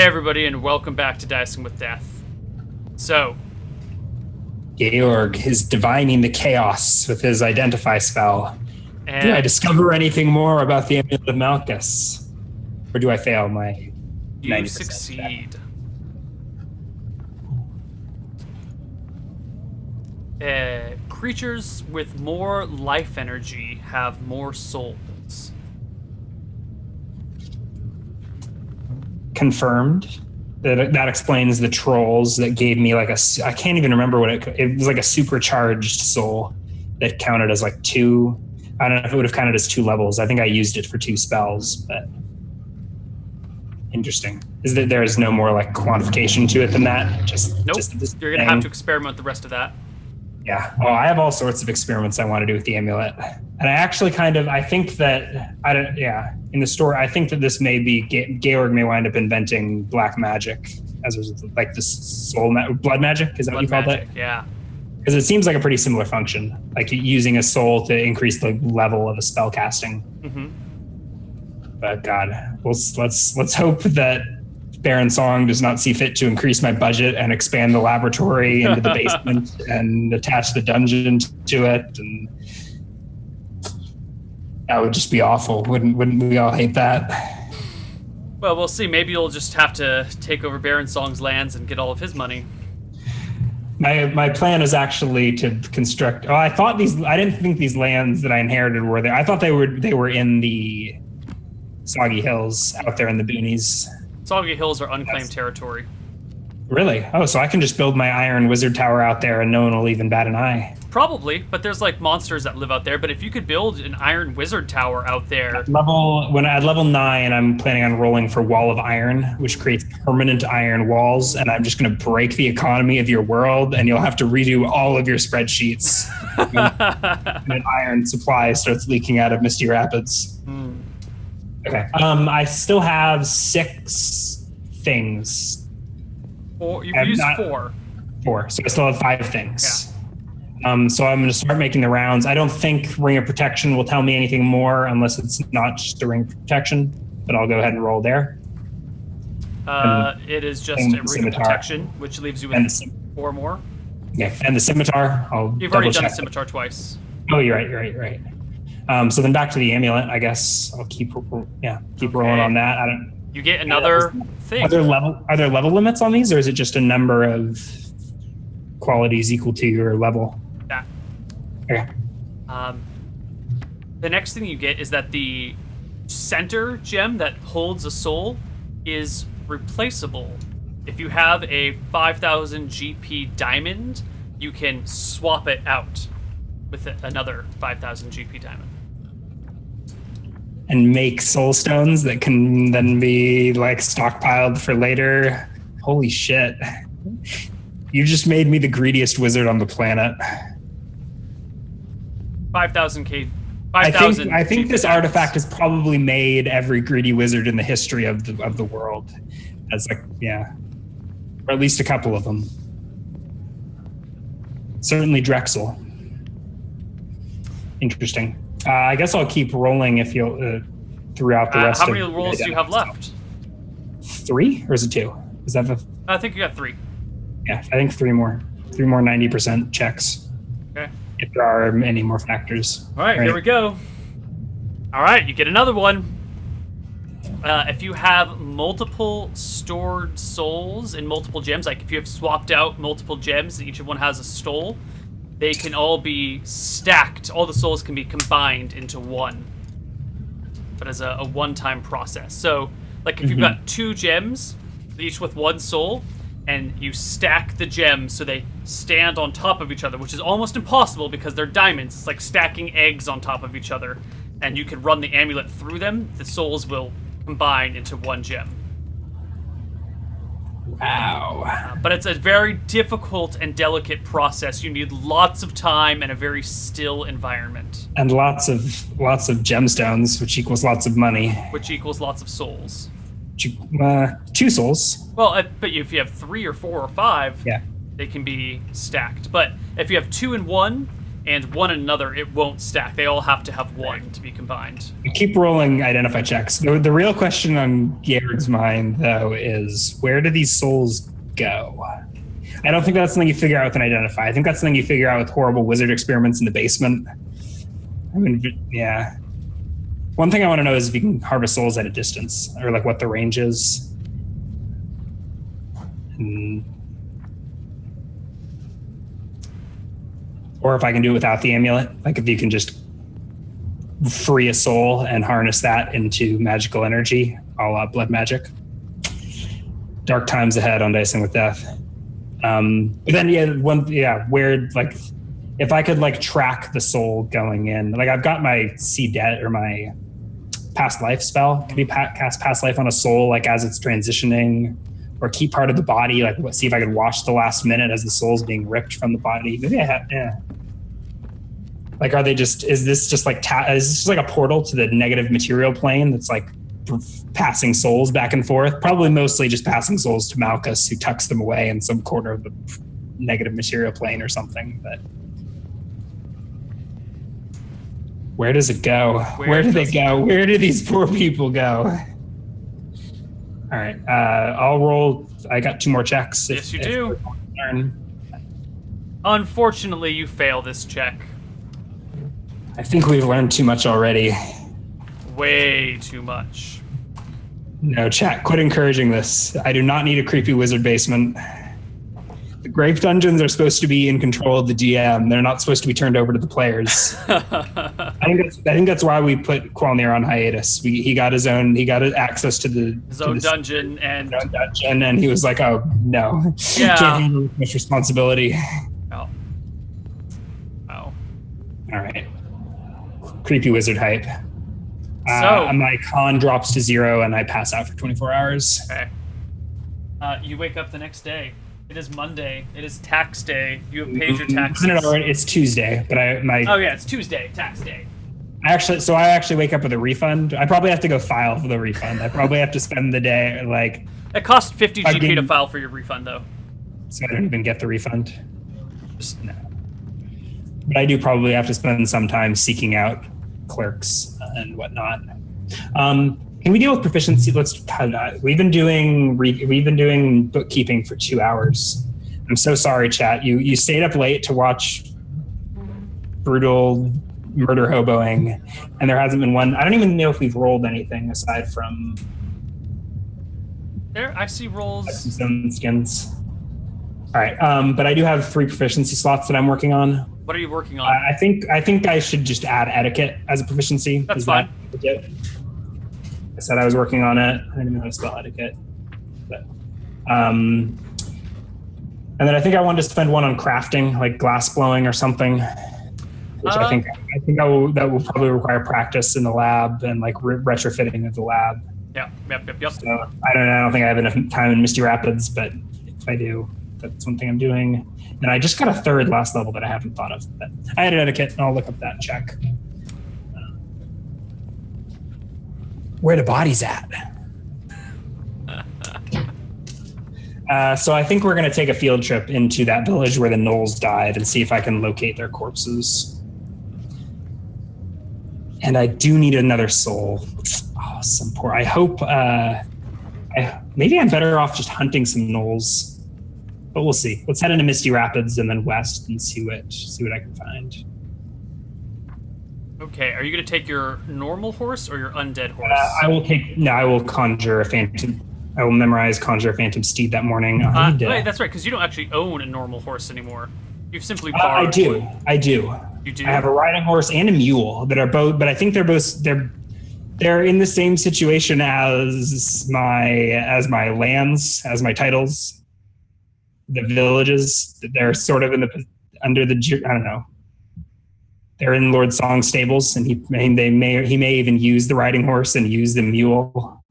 everybody, and welcome back to Dicing with Death. So, Georg is divining the chaos with his identify spell. Do I and discover anything more about the Amulet of Malchus? Or do I fail my you 90% succeed. Creatures with more life energy have more souls. Confirmed. That explains the trolls that gave me like I can't even remember what it was, like a supercharged soul that counted as like two. I don't know if it would have counted as 2 levels. I think I used it for 2 spells, but interesting. Is that there is no more like quantification to it than that? Nope. Just this You're going to thing. have to experiment the rest of that. Yeah. Oh, I have all sorts of experiments I want to do with the amulet. And I actually I think that, in the story, I think that this may be, Georg may wind up inventing black magic as like this blood magic. Is that what you call that? Yeah. Because it seems like a pretty similar function, like using a soul to increase the level of a spell casting. Mm-hmm. But God, let's hope that Baron Song does not see fit to increase my budget and expand the laboratory into the basement and attach the dungeon to it, and that would just be awful. Wouldn't we all hate that? Well, we'll see. Maybe you'll just have to take over Baron Song's lands and get all of his money. My plan is actually to construct. I didn't think these lands that I inherited were there. I thought they were in the Soggy Hills out there in the boonies. Soggy Hills are unclaimed territory. Really? Oh, so I can just build my iron wizard tower out there and no one will even bat an eye. Probably, but there's like monsters that live out there. But if you could build an iron wizard tower out there, At level 9, I'm planning on rolling for Wall of Iron, which creates permanent iron walls, and I'm just going to break the economy of your world, and you'll have to redo all of your spreadsheets when an iron supply starts leaking out of Misty Rapids. Okay. I still have 6 things. or you've used 4. 4, so I still have 5 things. So I'm going to start making the rounds. I don't think Ring of Protection will tell me anything more unless it's not just a Ring of Protection, but I'll go ahead and roll there. It is just a Ring of Protection, which leaves you with 4 more. Yeah, and the Scimitar, You've already done the Scimitar twice. Oh, you're right. So then back to the amulet, I guess. I'll keep rolling on that. You get another thing. Are there level limits on these, or is it just a number of qualities equal to your level? Yeah. Okay. The next thing you get is that the center gem that holds a soul is replaceable. If you have a 5,000 GP diamond, you can swap it out with another 5,000 GP diamond. And make soul stones that can then be like stockpiled for later. Holy shit. You just made me the greediest wizard on the planet. 5,000 I think this artifact has probably made every greedy wizard in the history of the world. As or at least a couple of them. Certainly Drexel. Interesting. I guess I'll keep rolling if you'll throughout the rest. How many rolls do you have left? 3, or is it 2? Is that I think you got 3. Yeah, I think 3 more. 3 more 90% checks. Okay. If there are any more factors. All right, here we go. All right, you get another one. If you have multiple stored souls in multiple gems, like if you have swapped out multiple gems, each one has a soul, they can all be stacked. All the souls can be combined into one, but as a one-time process. So, like if you've got 2 gems, each with 1 soul, and you stack the gems so they stand on top of each other, which is almost impossible because they're diamonds. It's like stacking eggs on top of each other, and you can run the amulet through them. The souls will combine into 1 gem. Wow. But it's a very difficult and delicate process. You need lots of time and a very still environment. And lots of gemstones, which equals lots of money. Which equals lots of souls. 2 souls. Well, but if you have 3 or 4 or 5, yeah, they can be stacked. But if you have 2 and 1, and one another, it won't stack. They all have to have one to be combined. You keep rolling identify checks. The real question on Gerd's mind, though, is where do these souls go? I don't think that's something you figure out with an identify. I think that's something you figure out with horrible wizard experiments in the basement. I mean, yeah. One thing I want to know is if you can harvest souls at a distance, or like what the range is. Or if I can do it without the amulet, like if you can just free a soul and harness that into magical energy, a la blood magic. Dark times ahead on Dicing with Death. But then, where, like, if I could, like, track the soul going in, like, I've got my see dead or my past life spell. Can be cast past life on a soul, like, as it's transitioning, or keep part of the body, like, see if I could watch the last minute as the soul's being ripped from the body. Yeah. Like, are they just, is this just like a portal to the negative material plane that's like passing souls back and forth? Probably mostly just passing souls to Malchus, who tucks them away in some corner of the negative material plane or something. But where does it go? Where do they go? Where do these poor people go? All right, I'll roll. I got 2 more checks. Yes, you do. Unfortunately, you fail this check. I think we've learned too much already. Way too much. No, chat, quit encouraging this. I do not need a creepy wizard basement. The grave dungeons are supposed to be in control of the GM. They're not supposed to be turned over to the players. I think that's why we put Qualnir on hiatus. He got access to his own dungeon, and he was like, "Oh no, yeah, can't handle much responsibility." Oh. All right, creepy wizard hype. So my con drops to 0, and I pass out for 24 hours. Okay. You wake up the next day. It is Monday. It is tax day. You have paid your taxes. Isn't it already? It's Tuesday, but Oh yeah, it's Tuesday, tax day. I actually wake up with a refund. I probably have to go file for the refund. I probably have to spend the day like. It costs 50 GP to file for your refund, though. So I don't even get the refund. Just no. But I do probably have to spend some time seeking out clerks and whatnot. Can we deal with proficiency? We've been doing bookkeeping for 2 hours. I'm so sorry, chat. You stayed up late to watch brutal murder hoboing, and there hasn't been one. I don't even know if we've rolled anything aside from there. I see rolls. Some skins. All right, but I do have 3 proficiency slots that I'm working on. What are you working on? I think I should just add etiquette as a proficiency. That's fine. I said I was working on it. I didn't know how to spell etiquette. But, and then I think I wanted to spend 1 on crafting, like glass blowing or something, which I think that will probably require practice in the lab and like retrofitting of the lab. Yeah. Yep. So I don't think I have enough time in Misty Rapids, but if I do, that's one thing I'm doing. And I just got a 3rd last level that I haven't thought of. But I had an etiquette, and I'll look up that check. Where the bodies at? So I think we're going to take a field trip into that village where the Knolls died and see if I can locate their corpses. And I do need another soul. Oh, some poor. I hope. Maybe I'm better off just hunting some Knolls, but we'll see. Let's head into Misty Rapids and then west and see what I can find. Okay, are you going to take your normal horse or your undead horse? I will conjure a phantom. I will memorize conjure a phantom steed that morning. Wait, that's right, because you don't actually own a normal horse anymore. You've simply borrowed. I do. You do? I have a riding horse and a mule that are both, but I think they're in the same situation as my lands, as my titles, the villages. They're sort of under the, I don't know. They're in Lord Song's stables, and he may even use the riding horse and use the mule.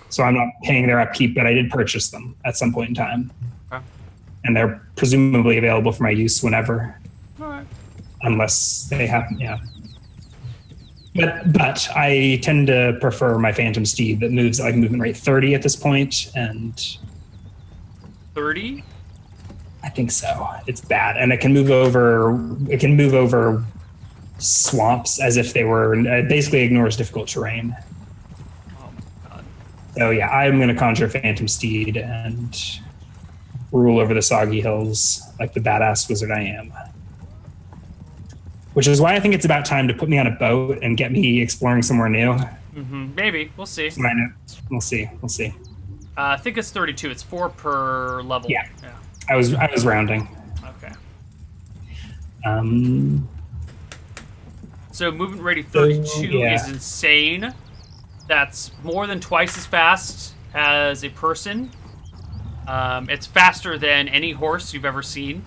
So I'm not paying their upkeep, but I did purchase them at some point in time. Okay. And they're presumably available for my use whenever. All right. Unless they happen, yeah. But I tend to prefer my Phantom Steed that moves at like movement rate 30 at this point, and 30? I think so. It's bad, and it can move over. It can move over swamps as if they were. It basically ignores difficult terrain. Oh my god. So yeah, I'm going to conjure Phantom Steed and rule over the soggy hills like the badass wizard I am. Which is why I think it's about time to put me on a boat and get me exploring somewhere new. Maybe. We'll see. We'll see. We'll see. I think it's 32. It's 4 per level. Yeah. I was rounding. Okay. Um. So movement rate of 32 is insane. That's more than twice as fast as a person. It's faster than any horse you've ever seen.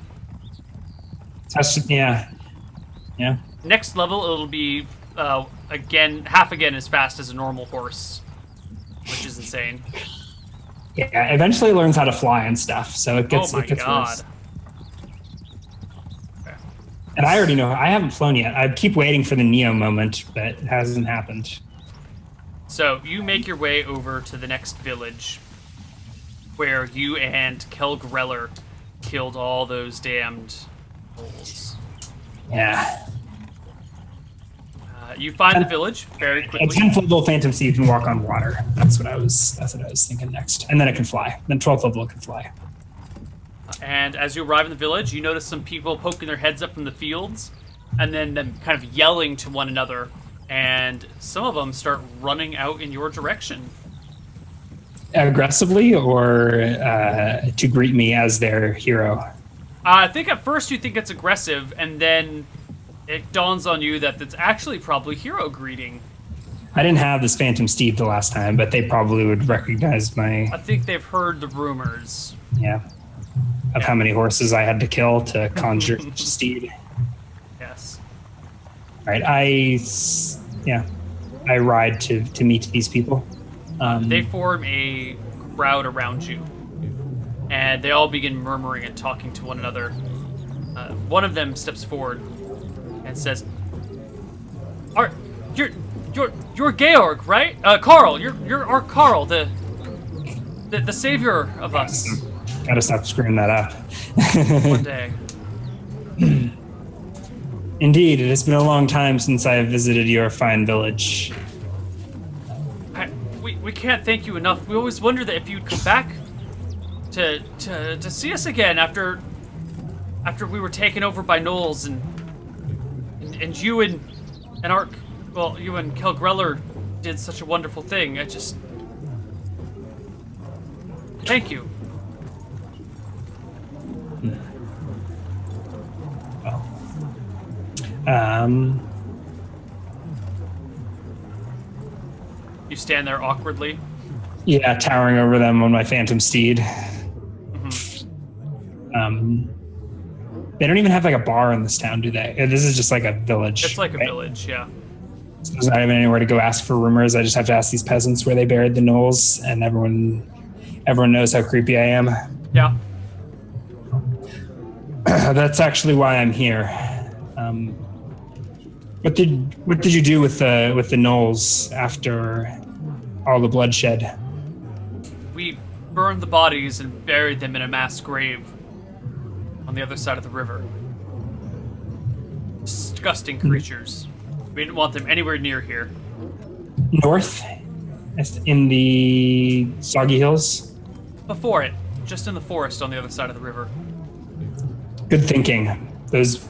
Yeah. Next level, it'll be half again as fast as a normal horse, which is insane. Yeah, eventually it learns how to fly and stuff, so it gets. Oh my it gets god! Worse. Okay. And I already know I haven't flown yet. I keep waiting for the Neo moment, but it hasn't happened. So you make your way over to the next village, where you and Kelgreller killed all those damned wolves. Yeah. You find the village very quickly. A 10th level Phantom Steed can walk on water. That's what I was thinking next. And then it can fly. Then 12th level it can fly. And as you arrive in the village, you notice some people poking their heads up from the fields, and then them kind of yelling to one another. And some of them start running out in your direction. Aggressively, or to greet me as their hero? I think at first you think it's aggressive, and then it dawns on you that it's actually probably hero greeting. I didn't have this Phantom Steed the last time, but they probably would recognize my... I think they've heard the rumors. Yeah. Of how many horses I had to kill to conjure Steed. Yes. Right. I ride to meet these people. They form a crowd around you, and they all begin murmuring and talking to one another. One of them steps forward and says, "You're Georg, right? Carl, you're our Carl, the savior of us." Gotta stop screwing that up. One day. Indeed, it has been a long time since I have visited your fine village. We can't thank you enough. We always wonder that if you'd come back to see us again after we were taken over by gnolls and you and you and Kelgreller did such a wonderful thing. Thank you. You stand there awkwardly. Yeah, towering over them on my Phantom Steed. They don't even have like a bar in this town, do they? This is just like a village. It's like a village, yeah. So there's not even anywhere to go ask for rumors. I just have to ask these peasants where they buried the gnolls, and everyone knows how creepy I am. Yeah. That's actually why I'm here. What did you do with the gnolls after all the bloodshed? We burned the bodies and buried them in a mass grave on the other side of the river. Disgusting creatures. We didn't want them anywhere near here. North? In the Soggy Hills? Before it. Just in the forest on the other side of the river. Good thinking. Those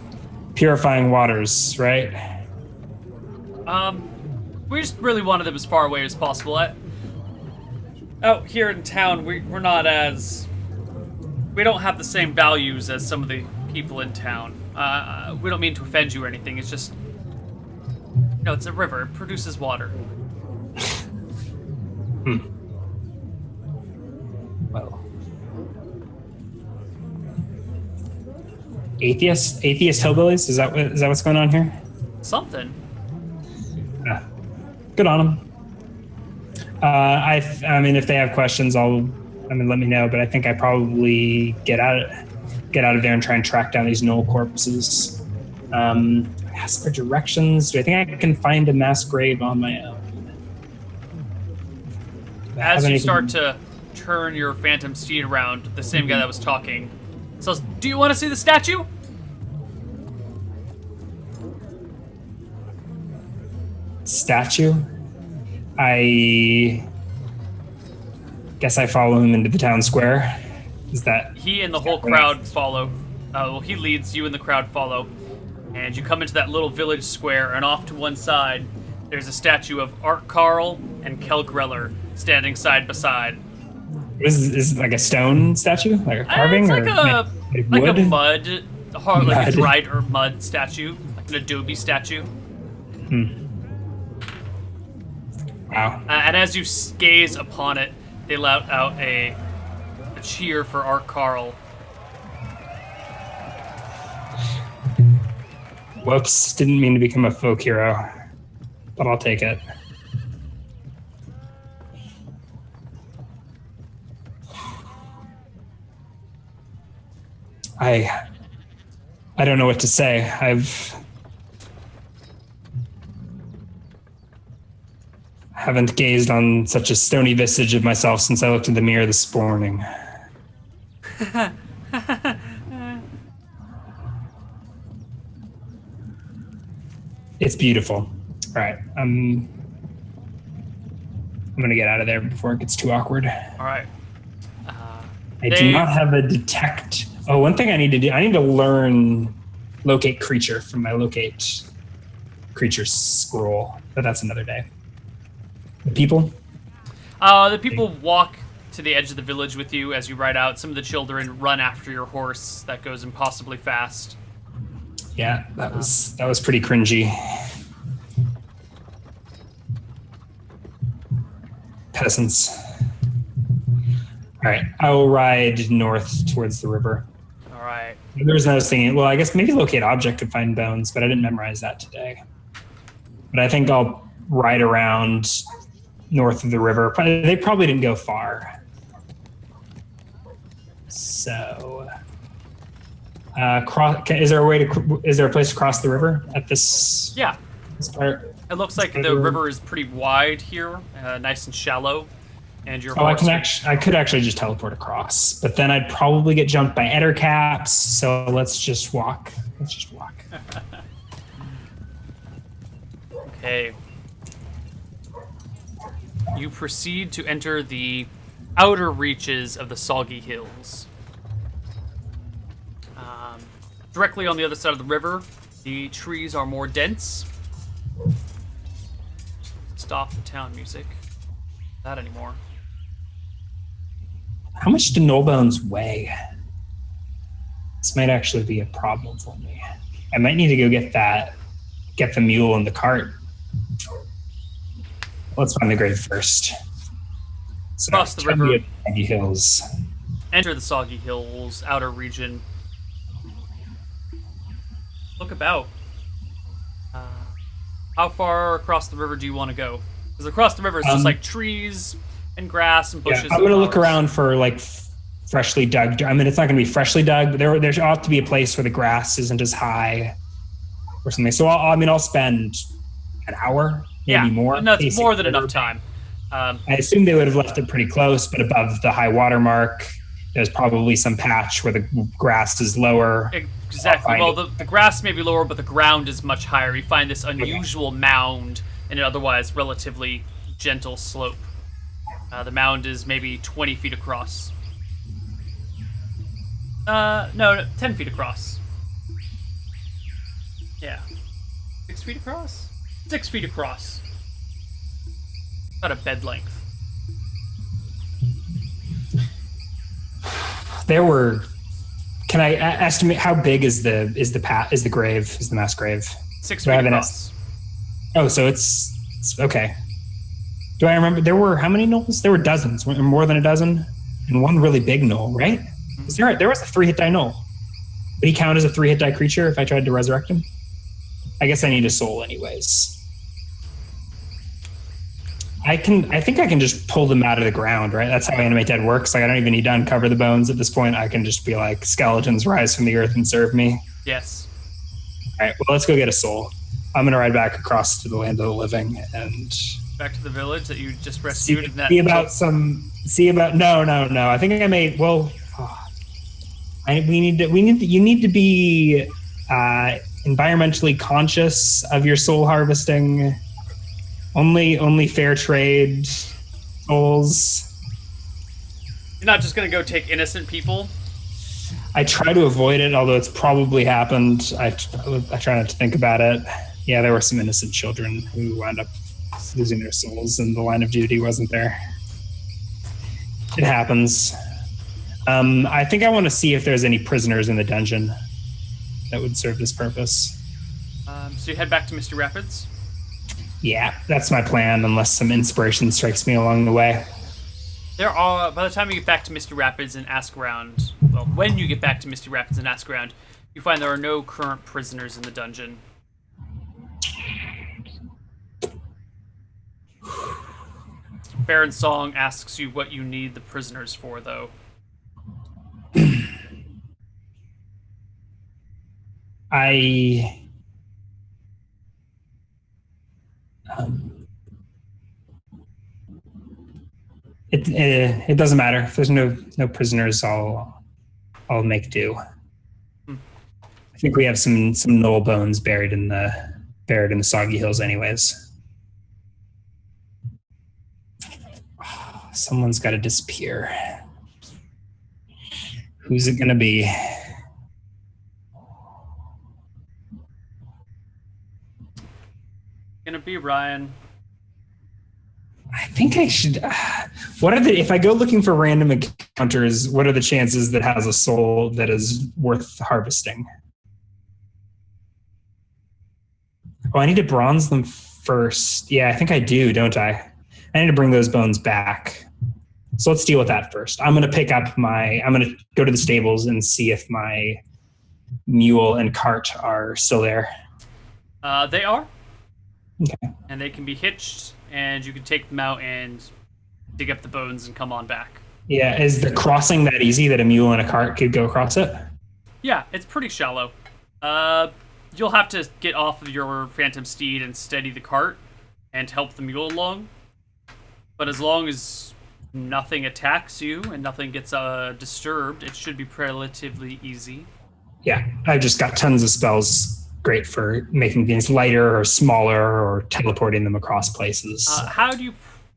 purifying waters, right? We just really wanted them as far away as possible. Out here in town, we're not as... We don't have the same values as some of the people in town. We don't mean to offend you or anything, it's just... No, it's a river. It produces water. Well... Atheist hillbillies? Is that what's going on here? Something. Good on them. I mean, if they have questions, let me know. But I think I probably get out of there and try and track down these gnoll corpses. Ask for directions. Do I think I can find a mass grave on my own? As you start to turn your Phantom Steed around, the same guy that was talking So, do you want to see the statue? Statue? I guess I follow him into the town square. Is that... He and the whole crowd follow. Well, he leads, you and the crowd follow. And you come into that little village square, and off to one side, there's a statue of Art Carl and Kel Greller standing side by side. Is it like a stone statue? Like a carving? It's like or like wood? a mud, like a dried or mud statue, like an adobe statue. Wow. And as you gaze upon it, they let out a cheer for Art Carl. Whoops, didn't mean to become a folk hero, but I'll take it. I don't know what to say. Haven't gazed on such a stony visage of myself since I looked in the mirror this morning. It's beautiful. All right, I'm gonna get out of there before it gets too awkward. All right. I do not have a detect. Oh, one thing I need to do. I need to learn locate creature from my locate creature scroll, but that's another day. The people? The people walk to the edge of the village with you as you ride out. Some of the children run after your horse that goes impossibly fast. Yeah, that was pretty cringy. Peasants. All right, I will ride north towards the river. All right. There's another thing. Well, I guess maybe locate object could find bones, but I didn't memorize that today. But I think I'll ride around north of the river. They probably didn't go far. So, is there a place to cross the river at this? Yeah. This part? It looks like the river is pretty wide here, nice and shallow, and your horse. I could actually just teleport across, but then I'd probably get jumped by ettercaps. So let's just walk. Okay. You proceed to enter the outer reaches of the Soggy Hills. Directly on the other side of the river, the trees are more dense. Stop the town music. Not anymore. How much do null bones weigh? This might actually be a problem for me. I might need to go get the mule in the cart. Let's find the grave first. So, cross the river. Soggy Hills. Enter the Soggy Hills outer region. Look about. How far across the river do you want to go? Because across the river is just like trees and grass and bushes. Yeah, I'm going to look around for like freshly dug. I mean, it's not going to be freshly dug, but there ought to be a place where the grass isn't as high or something. So I'll spend an hour, maybe more. And that's more than enough time. I assume they would have left it pretty close, but above the high water mark, there's probably some patch where the grass is lower. Exactly. Well, the grass may be lower, but the ground is much higher. You find this unusual mound in an otherwise relatively gentle slope. The mound is maybe 20 feet across. No, 10 feet across. Yeah. 6 feet across? 6 feet across. About a bed length. Can I estimate how big is the mass grave? 6 feet across. So it's okay. Do I remember there were how many gnolls? There were dozens, more than a dozen, and one really big gnoll, right? There was a 3-hit die gnoll. Would he count as a 3-hit die creature if I tried to resurrect him? I guess I need a soul anyways. I think I can just pull them out of the ground, right? That's how Animate Dead works. Like I don't even need to uncover the bones at this point. I can just be like, skeletons rise from the earth and serve me. Yes. All right, well, let's go get a soul. I'm going to ride back across to the land of the living and... Back to the village that you just rescued. No. I think I may, well... You need to be environmentally conscious of your soul harvesting. Only fair trade souls. You're not just gonna go take innocent people. I try to avoid it, although it's probably happened. I try not to think about it. Yeah, there were some innocent children who wound up losing their souls, and the line of duty wasn't there. It happens. I think I want to see if there's any prisoners in the dungeon that would serve this purpose. So you head back to Misty Rapids? Yeah, that's my plan, unless some inspiration strikes me along the way. There are, by the time you get back to Misty Rapids and ask around, well, when you get back to Misty Rapids and ask around, you find there are no current prisoners in the dungeon. Baron Song asks you what you need the prisoners for, though. It doesn't matter. If there's no prisoners, I'll make do. I think we have some knoll bones buried in the soggy hills anyways. Someone's got to disappear. Who's it gonna be? Gonna be Ryan. I think I should. If I go looking for random encounters, what are the chances that has a soul that is worth harvesting? Oh, I need to bronze them first. Yeah, I think I do, don't I? I need to bring those bones back. So let's deal with that first. I'm going to go to the stables and see if my mule and cart are still there. They are. Okay. And they can be hitched, and you can take them out and dig up the bones and come on back. Yeah, is the crossing that easy that a mule and a cart could go across it? Yeah, it's pretty shallow. You'll have to get off of your phantom steed and steady the cart and help the mule along. But as long as nothing attacks you and nothing gets disturbed, it should be relatively easy. Yeah, I've just got tons of spells. Great for making things lighter or smaller or teleporting them across places. How do you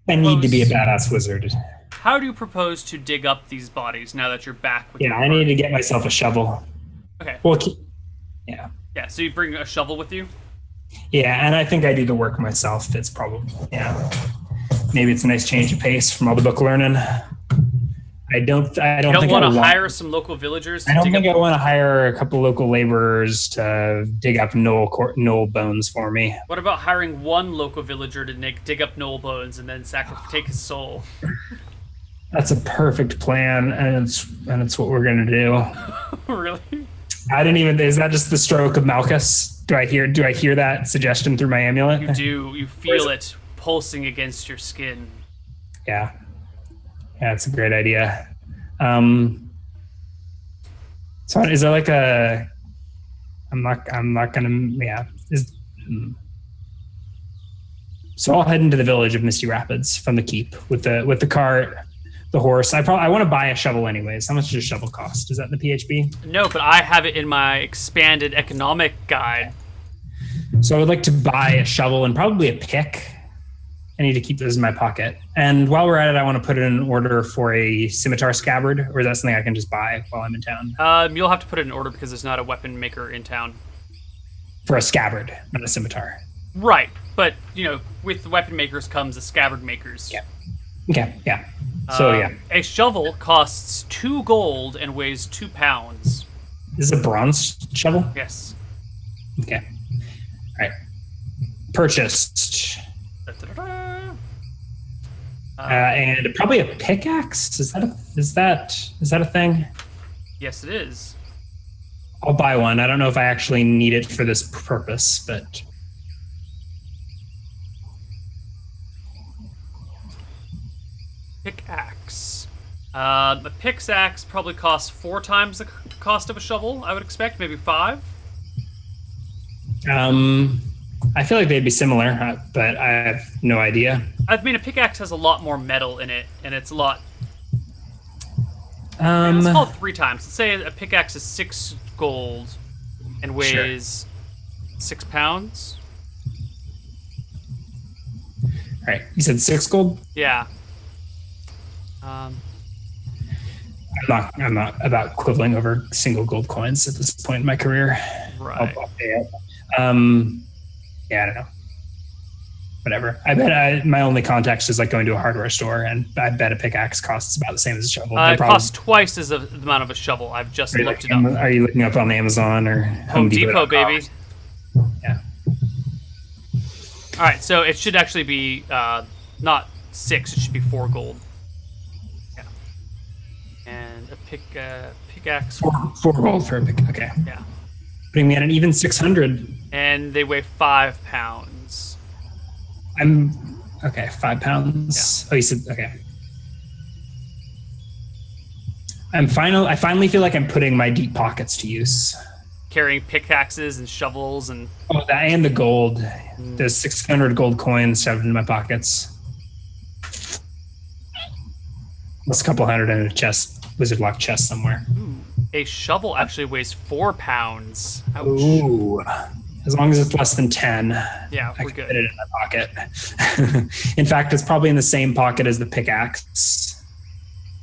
I need to be a badass wizard. How do you propose to dig up these bodies now that you're back with your I need to get myself a shovel. Okay. Well, yeah. Yeah, so you bring a shovel with you? Yeah, and I think I do the work myself. It's probably, maybe it's a nice change of pace from all the book learning. I don't want to hire some local villagers to I don't think I want to hire a couple local laborers to dig up knoll bones for me. What about hiring one local villager to dig up knoll bones and then take his soul? That's a perfect plan, and it's what we're gonna do. Really? Is that just the stroke of Malchus? Do I hear that suggestion through my amulet? You do. You feel it pulsing against your skin. Yeah. Yeah, it's a great idea. So is there like a? I'm not gonna. So I'll head into the village of Misty Rapids from the keep with the cart, the horse. I want to buy a shovel anyways. How much does a shovel cost? Is that in the PHB? No, but I have it in my expanded economic guide. So I would like to buy a shovel and probably a pick. I need to keep those in my pocket. And while we're at it, I want to put in an order for a scimitar scabbard, or is that something I can just buy while I'm in town? You'll have to put it in order because there's not a weapon maker in town. For a scabbard, not a scimitar. Right, but, with the weapon makers comes the scabbard makers. Yeah. Okay, yeah. So, A shovel costs 2 gold and weighs 2 pounds. This is a bronze shovel? Yes. Okay. All right. Purchased. And probably a pickaxe. Is that a thing? Yes, it is. I'll buy one. I don't know if I actually need it for this purpose, but Pickaxe. The pickaxe probably costs 4 times the cost of a shovel. I would expect maybe 5. I feel like they'd be similar, but I have no idea. I mean, a pickaxe has a lot more metal in it, and it's a lot... Let's call it 3 times. Let's say a pickaxe is 6 gold and weighs 6 pounds. All right. You said 6 gold? Yeah. I'm not about quibbling over single gold coins at this point in my career. Right. I'll pay it. Yeah, I don't know. Whatever. I bet my only context is like going to a hardware store, and I bet a pickaxe costs about the same as a shovel. It costs twice as the amount of a shovel. I've just looked it up. Are you looking up on Amazon or Home Depot, baby? Yeah. All right, so it should actually be not 6. It should be 4 gold. Yeah. And a pickaxe. 4 gold for a pick. Okay. Yeah. Putting me at an even 600. And they weigh 5 pounds. I'm okay. 5 pounds. Yeah. Oh, you said okay. I finally feel like I'm putting my deep pockets to use. Carrying pickaxes and shovels and that and the gold. There's 600 gold coins shoved into my pockets. Plus a couple hundred in a chest, wizard lock chest somewhere. a shovel actually weighs 4 pounds. Ouch. Ooh. As long as it's less than 10, Yeah, I we're can good. fit it in my pocket. In fact, it's probably in the same pocket as the pickaxe,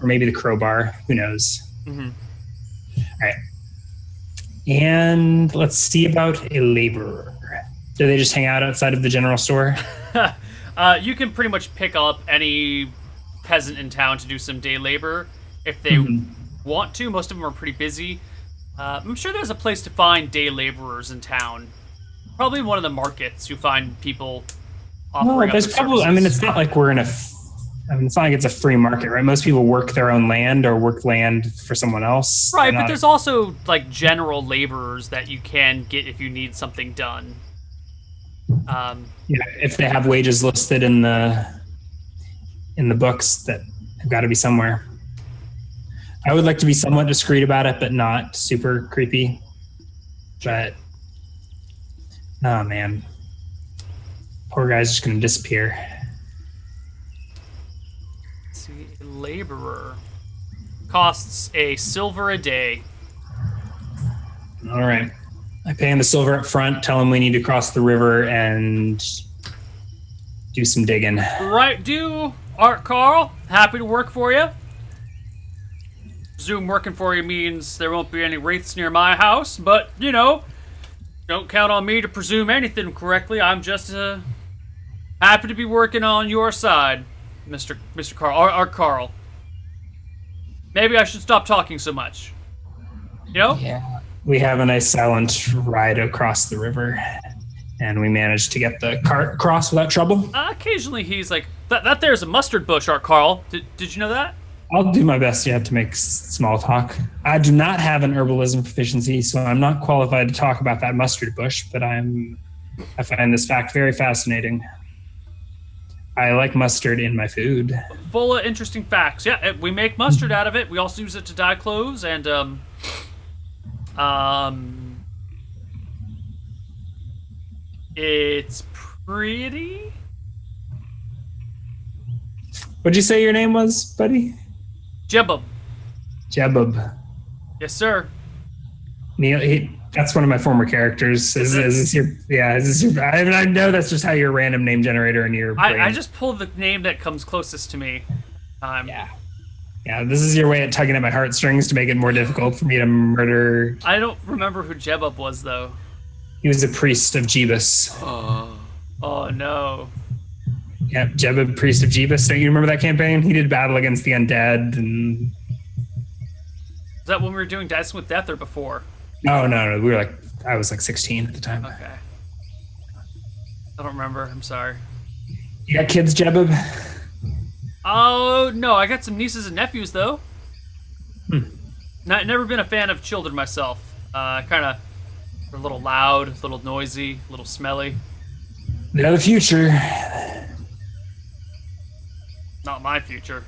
or maybe the crowbar. Who knows? Mm-hmm. All right. And let's see about a laborer. Do they just hang out outside of the general store? You can pretty much pick up any peasant in town to do some day labor if they want to. Most of them are pretty busy. I'm sure there's a place to find day laborers in town. Probably one of the markets you find people offering Well, up there's their probably. I services. mean, it's not like we're in a. It's not like it's a free market, right? Most people work their own land or work land for someone else. Right, They're but not- there's also like general laborers that you can get if you need something done. Yeah, if they have wages listed in the books, that have got to be somewhere. I would like to be somewhat discreet about it, but not super creepy. But oh man, poor guy's just gonna disappear. Let's see, laborer costs a silver a day. All right, I pay him the silver up front. Tell him we need to cross the river and do some digging. Right, do Art Carl. Happy to work for you. Presume working for you means there won't be any wraiths near my house, but you know, don't count on me to presume anything correctly. I'm just happy to be working on your side, Mr. Carl, Art Carl. Maybe I should stop talking so much. You know? Yeah. We have a nice silent ride across the river, and we managed to get the cart across without trouble. Occasionally he's like, that there's a mustard bush, Art Carl. Did you know that? I'll do my best, to make small talk. I do not have an herbalism proficiency, so I'm not qualified to talk about that mustard bush, but I find this fact very fascinating. I like mustard in my food. Full of interesting facts. Yeah, we make mustard out of it. We also use it to dye clothes, and it's pretty. What'd you say your name was, buddy? Jebub. Jebub. Yes, sir. Neil. That's one of my former characters. Is this your? Yeah. Is this your? I know that's just how your random name generator in your brain. I just pulled the name that comes closest to me. Yeah. Yeah. This is your way at tugging at my heartstrings to make it more difficult for me to murder. I don't remember who Jebub was though. He was a priest of Jebus. Oh no. Yeah, Jebub, priest of Jebus. Don't you remember that campaign? He did battle against the undead, and Is that when we were doing Dancing with Death or before? no. We were I was 16 at the time. Okay. I don't remember. I'm sorry. You got kids, Jebub? Oh no, I got some nieces and nephews though. Never been a fan of children myself. Kind of a little loud, a little noisy, a little smelly. They're the future. Not my future.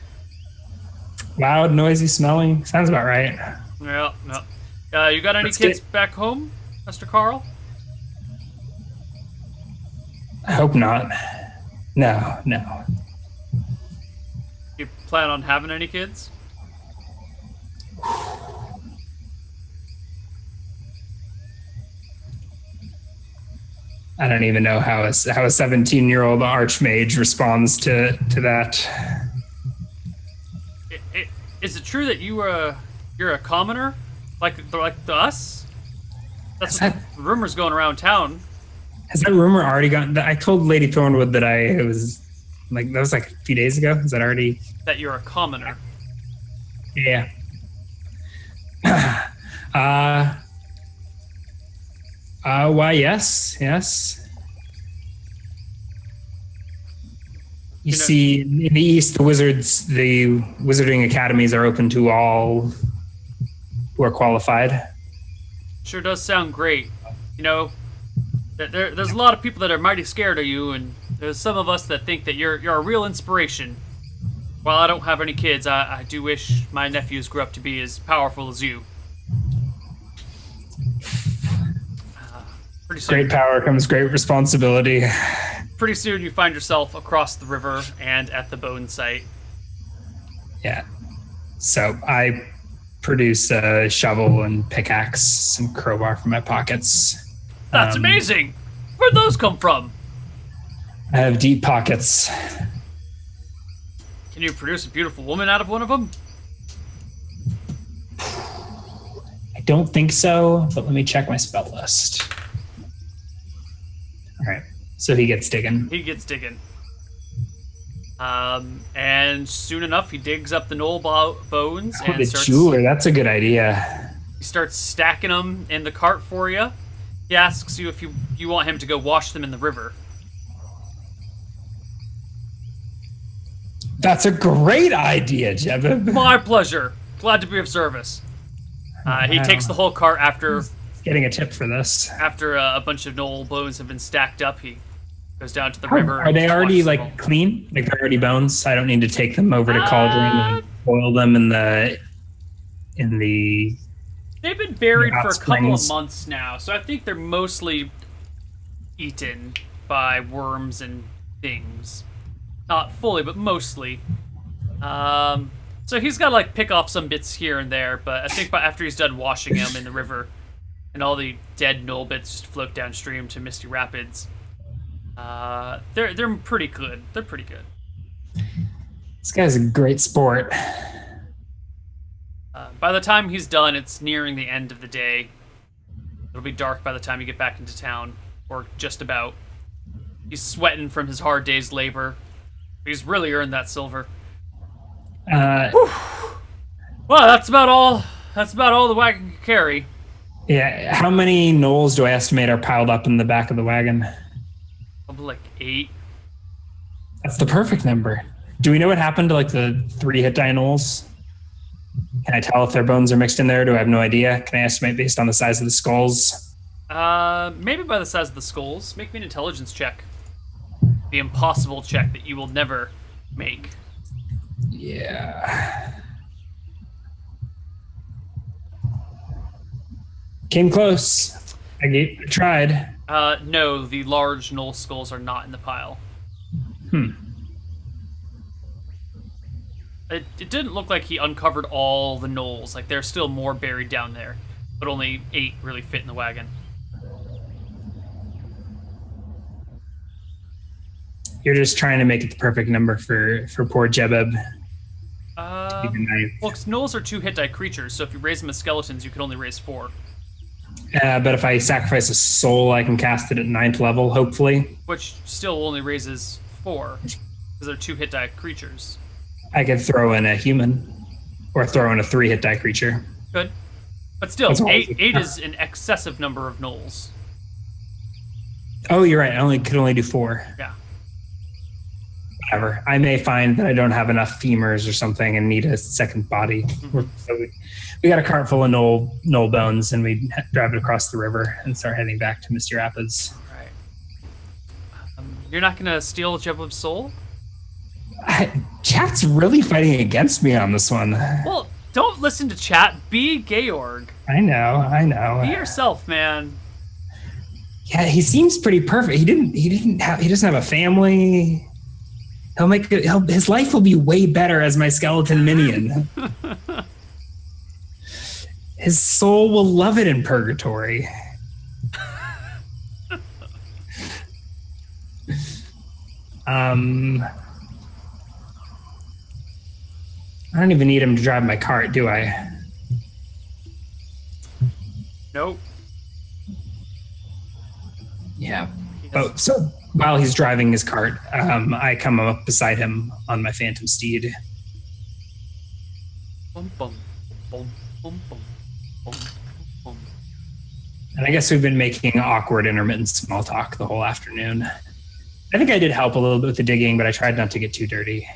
Loud, noisy, smelling. Sounds about right. Yeah, no. You got any Let's kids get- back home, Mr. Carl? I hope not. No. You plan on having any kids? I don't even know how a 17-year-old archmage responds to that. Is it true that you're a commoner, like us? That's what the rumors going around town. Has that rumor already gone? I told Lady Thornwood that it was like that was like a few days ago. Is that already? That you're a commoner. Yeah. Why? Yes. You see, in the East, the wizarding academies are open to all who are qualified. Sure does sound great. You know, there's a lot of people that are mighty scared of you, and there's some of us that think that you're a real inspiration. While I don't have any kids, I do wish my nephews grew up to be as powerful as you. Pretty soon, great power comes great responsibility. Pretty soon you find yourself across the river and at the bone site. Yeah. So I produce a shovel and pickaxe and crowbar from my pockets. That's amazing! Where'd those come from? I have deep pockets. Can you produce a beautiful woman out of one of them? I don't think so, but let me check my spell list. All right. So he gets digging. And soon enough, he digs up the knoll bones and the jeweler. That's a good idea. He starts stacking them in the cart for you. He asks you if you want him to go wash them in the river. That's a great idea, Jebib. My pleasure. Glad to be of service. He takes the whole cart after... Getting a tip for this. After a bunch of knoll bones have been stacked up, he goes down to the river. Are they already like clean? Like they're already bones? I don't need to take them over to Cauldron and boil them in the They've been buried for a couple of springs. months now, so I think they're mostly eaten by worms and things. Not fully, but mostly. So he's got to like pick off some bits here and there, but I think after he's done washing them in the river, and all the dead knoll bits just float downstream to Misty Rapids. They're pretty good. They're pretty good. This guy's a great sport. By the time he's done, it's nearing the end of the day. It'll be dark by the time you get back into town, or just about. He's sweating from his hard day's labor. He's really earned that silver. Well, that's about all. That's about all the wagon can carry. Yeah, how many knolls do I estimate are piled up in the back of the wagon? Probably like 8. That's the perfect number. Do we know what happened to like the 3 hit die knolls? Can I tell if their bones are mixed in there? Do I have no idea? Can I estimate based on the size of the skulls? Maybe by the size of the skulls. Make me an intelligence check. The impossible check that you will never make. Yeah. Came close. I tried. No, the large knoll skulls are not in the pile. It didn't look like he uncovered all the knolls. Like, there's still more buried down there. But only 8 really fit in the wagon. You're just trying to make it the perfect number for poor Jebib. Well, because knolls are 2 hit die creatures, so if you raise them as skeletons, you can only raise 4. But if I sacrifice a soul, I can cast it at 9th level, hopefully. Which still only raises 4, because they're 2 hit die creatures. I could throw in a human, or throw in a 3 hit die creature. Good. But still, 8 is an excessive number of knolls. Oh, you're right. I could only do 4. Yeah. Whatever. I may find that I don't have enough femurs or something and need a second body. Mm-hmm. So we got a cart full of knoll bones, and we drive it across the river and start heading back to Misty Rapids. All right. You're not going to steal Jebib's soul? Chat's really fighting against me on this one. Well, don't listen to chat. Be Georg. I know. Be yourself, man. Yeah, he seems pretty perfect. He doesn't have a family. His life will be way better as my skeleton minion. His soul will love it in purgatory. I don't even need him to drive my cart, do I? Nope. Yeah. He has- Oh, so while he's driving his cart, I come up beside him on my phantom steed. Bum, bum, bum, bum, bum, bum, bum. And I guess we've been making awkward intermittent small talk the whole afternoon. I think I did help a little bit with the digging, but I tried not to get too dirty.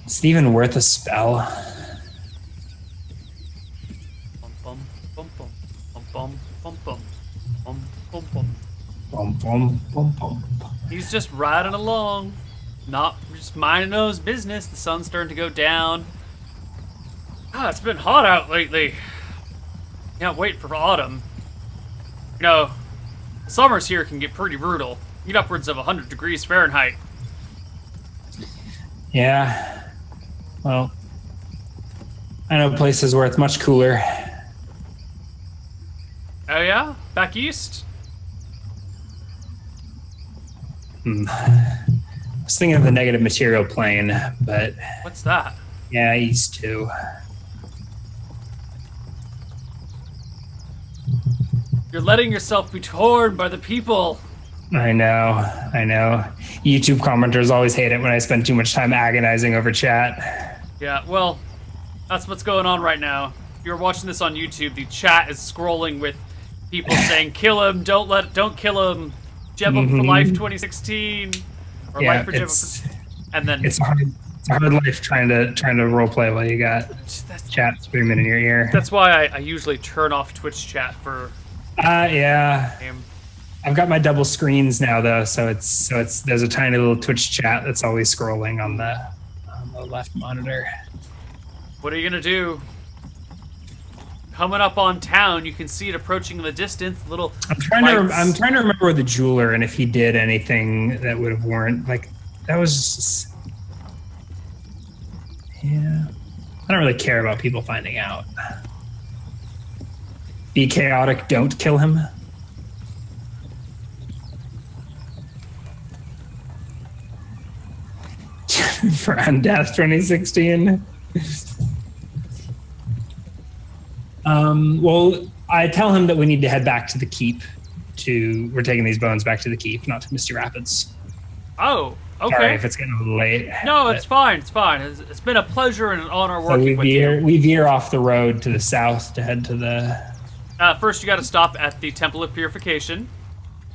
Is it even worth a spell? Bum, bum, bum, bum, bum, bum, bum, bum, bum, bum. Bum, bum, bum, bum. He's just riding along, not just minding his business. The sun's starting to go down. Ah, it's been hot out lately. Can't wait for autumn. You know, the summers here can get pretty brutal. Get upwards of 100 degrees Fahrenheit. Yeah. Well, I know places where it's much cooler. Oh yeah? Back east? I was thinking of the negative material plane, but What's that? yeah, east too. You're letting yourself be torn by the people. I know. YouTube commenters always hate it when I spend too much time agonizing over chat. Yeah, well, that's what's going on right now. If you're watching this on YouTube, the chat is scrolling with people saying, "Kill him! Don't kill him! Jeb him for life 2016, or Yeah, life for Jeb." And then it's a hard life trying to role play while you got that's, chat screaming in your ear. that's why I usually turn off Twitch chat for Yeah. game. I've got my double screens now though, so it's there's a tiny little Twitch chat that's always scrolling on the left monitor. What are you gonna do? Coming up on town, you can see it approaching in the distance. Little. I'm trying to lights. remember the jeweler and if he did anything that would have warranted like that was just, yeah. I don't really care about people finding out. Be chaotic, don't kill him. For Undeath 2016. Well, I tell him that we need to head back to the keep. We're taking these bones back to the keep, not to Misty Rapids. Oh, okay. Sorry if it's getting a little late. No, it's fine. It's fine. It's been a pleasure and an honor So working with you. we veer off the road to the south to head to the. First, you got to stop at the Temple of Purification.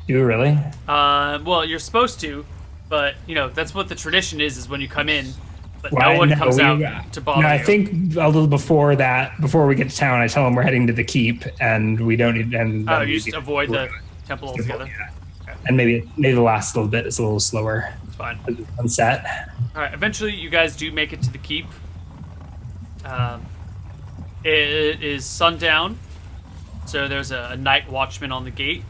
Do we really? Well, you're supposed to, but you know that's what the tradition is when you come in, but Well, no one no, comes we- out to bother No, I you. think a little before that, before we get to town, I tell him we're heading to the keep, and we don't need. And Oh, then you we just get- avoid the temple altogether. Yeah. And maybe the last little bit is a little slower. It's fine. On set. All right. Eventually, you guys do make it to the keep. It is sundown, so there's a night watchman on the gate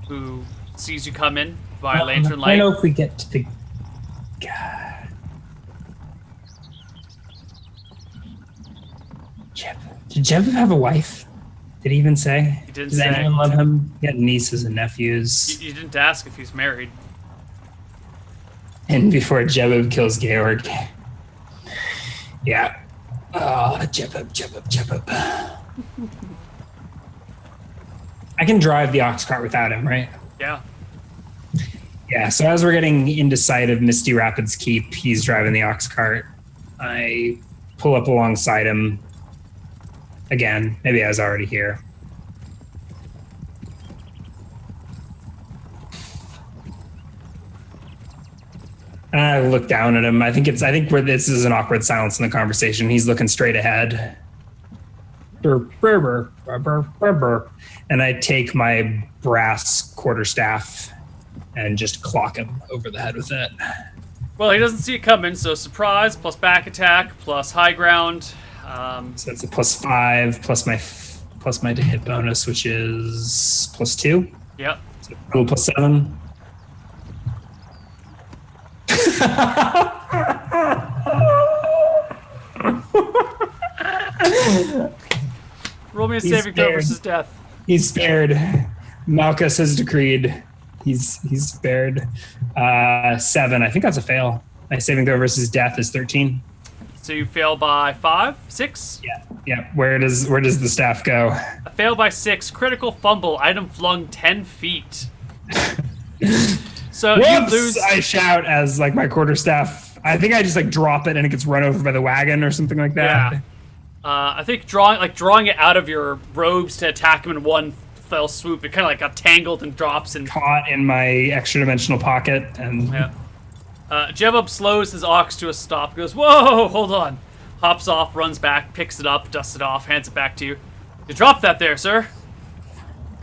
who sees you come in via lantern I light. don't know if we get to the. God. Jeb. Did Jeb have a wife? Did he even say? He didn't Does say. anyone love him? He had nieces and nephews. You didn't ask if he's married. And before Jebub kills Georg. Yeah. Oh, Jebub. I can drive the ox cart without him, right? Yeah. Yeah, so as we're getting into sight of Misty Rapids Keep, he's driving the ox cart. I pull up alongside him. Again, maybe I was already here. And I look down at him. I think where this is an awkward silence in the conversation. He's looking straight ahead. And I take my brass quarterstaff and just clock him over the head with it. Well, he doesn't see it coming, so surprise plus back attack plus high ground. So that's a +5 plus my hit bonus, which is +2. Yep. So total +7. Roll me a He's saving throw scared. versus death. He's spared. Malchus has decreed. He's spared. 7. I think that's a fail. My saving throw versus death is 13. So you fail by 5, 6? Yeah. Yeah. Where does the staff go? A fail by 6. Critical fumble. Item flung 10 feet. So Whoops! you lose. I shout as like my quarterstaff. I think I just like drop it and it gets run over by the wagon or something like that. Yeah. I think drawing it out of your robes to attack him in one fell swoop, it kind of like got tangled and drops and Caught in my extra dimensional pocket and yeah. Jebub slows his ox to a stop, goes, whoa, hold on. Hops off, runs back, picks it up, dusts it off, hands it back to you. You dropped that there, sir.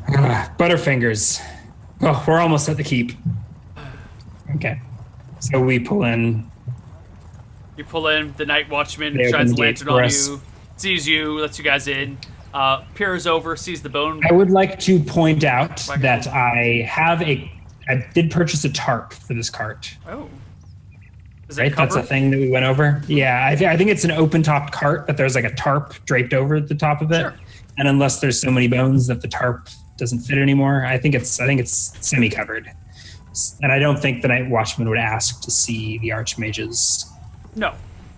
Butterfingers. Oh, we're almost at the keep. Okay. So we pull in. You pull in, the night watchman They shines open the the gate lantern for on us. you, sees you, lets you guys in, peers over, sees the bone. I would like to point out Like- that I did purchase a tarp for this cart. Oh. Is it Right, that's covered? a thing that we went over. Yeah, I think it's an open-topped cart, but there's like a tarp draped over the top of it. Sure. And unless there's so many bones that the tarp doesn't fit anymore, I think it's semi-covered. And I don't think the night watchman would ask to see the archmages. No.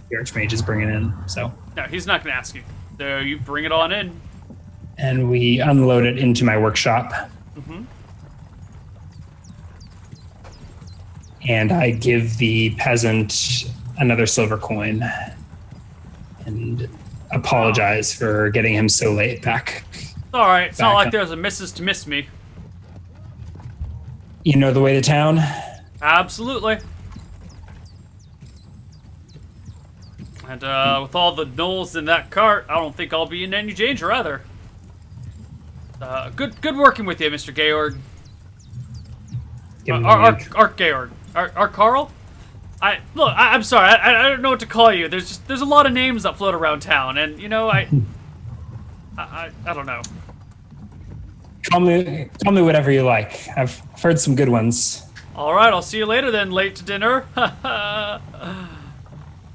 The archmages bring it in. So, No, he's not going to ask you. So you bring it on in. and we unload it into my workshop. Mm-hmm. And I give the peasant another silver coin and apologize for getting him so late back. All right, it's not Back like up. there's a missus to miss me. You know the way to town? Absolutely. And with all the gnolls in that cart, I don't think I'll be in any danger either. Good working with you, Mr. Georg. Give him Art Georg. Art Carl? I'm sorry. I don't know what to call you. There's a lot of names that float around town, and you know I don't know. Call me whatever you like. I've heard some good ones. All right, I'll see you later then. Late to dinner.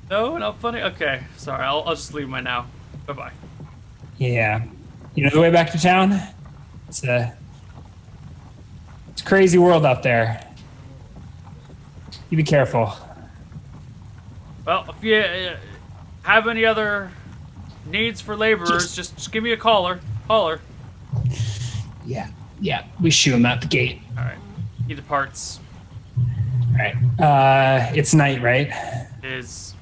No, not funny. Okay, sorry. I'll just leave mine now. Bye bye. Yeah. You know the way back to town? It's a crazy world out there. You be careful. Well, if you have any other needs for laborers, just give me a holler. Yeah. We shoo him out the gate. All right. He departs. All right. It's night, right? Is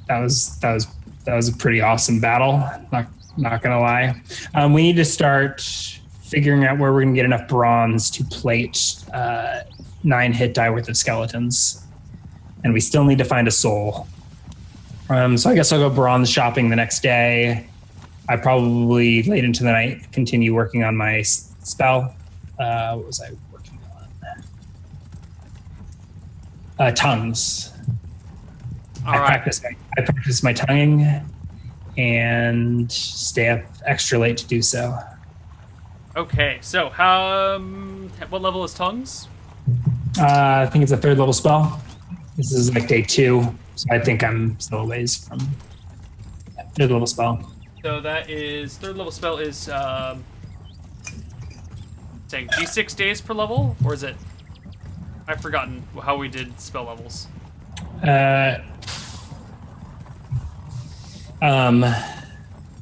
That was a pretty awesome battle. Not gonna lie. We need to start figuring out where we're gonna get enough bronze to plate 9 hit die worth of skeletons, and we still need to find a soul. So I guess I'll go bronze shopping the next day. I probably late into the night continue working on my spell. What was I working on? Tongues. all I right. practice my tonguing and stay up extra late to do so. Okay, so what level is tongues? I think it's a 3rd level spell. This is like day 2, so I think I'm still a ways from 3rd level spell. So that is 3rd level spell is saying D6 days per level, or is it? I've forgotten how we did spell levels. Is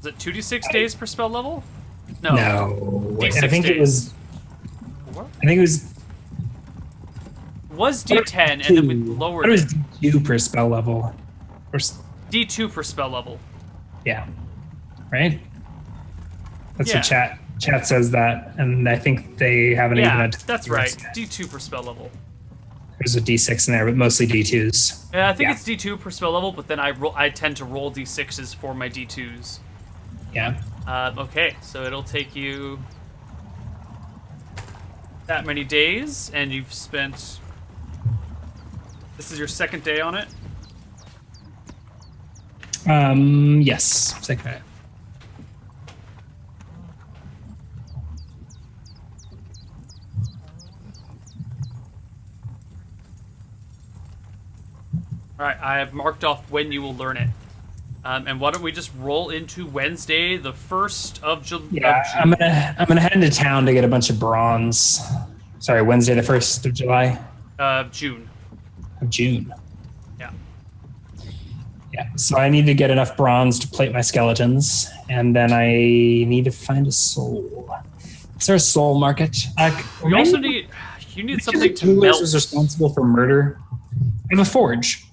it 2d6 days per spell level? No. No, D6 I think it days. was. What? I think it was. Was D10 and then we I lowered thought it was it. D2 per spell level. D2 per spell level. Yeah. Right? That's Yeah. what chat says that, and I think they haven't even Yeah, had that's right. D2 per spell level. There's a D6 in there, but mostly D2s. Yeah, I think Yeah. it's D2 per spell level, but then I tend to roll D6s for my D2s. Yeah. Okay, so it'll take you that many days, and you've spent. This is your 2nd day on it. Yes. Second. Okay. All right, I have marked off when you will learn it. And why don't we just roll into Wednesday, the 1st of June? Yeah, I'm gonna head into town to get a bunch of bronze. Sorry, Wednesday the 1st of July. June. Of June. Yeah. Yeah. So I need to get enough bronze to plate my skeletons, and then I need to find a soul. Is there a soul market? You also need. You need something to melt. Is responsible for murder. I have a forge.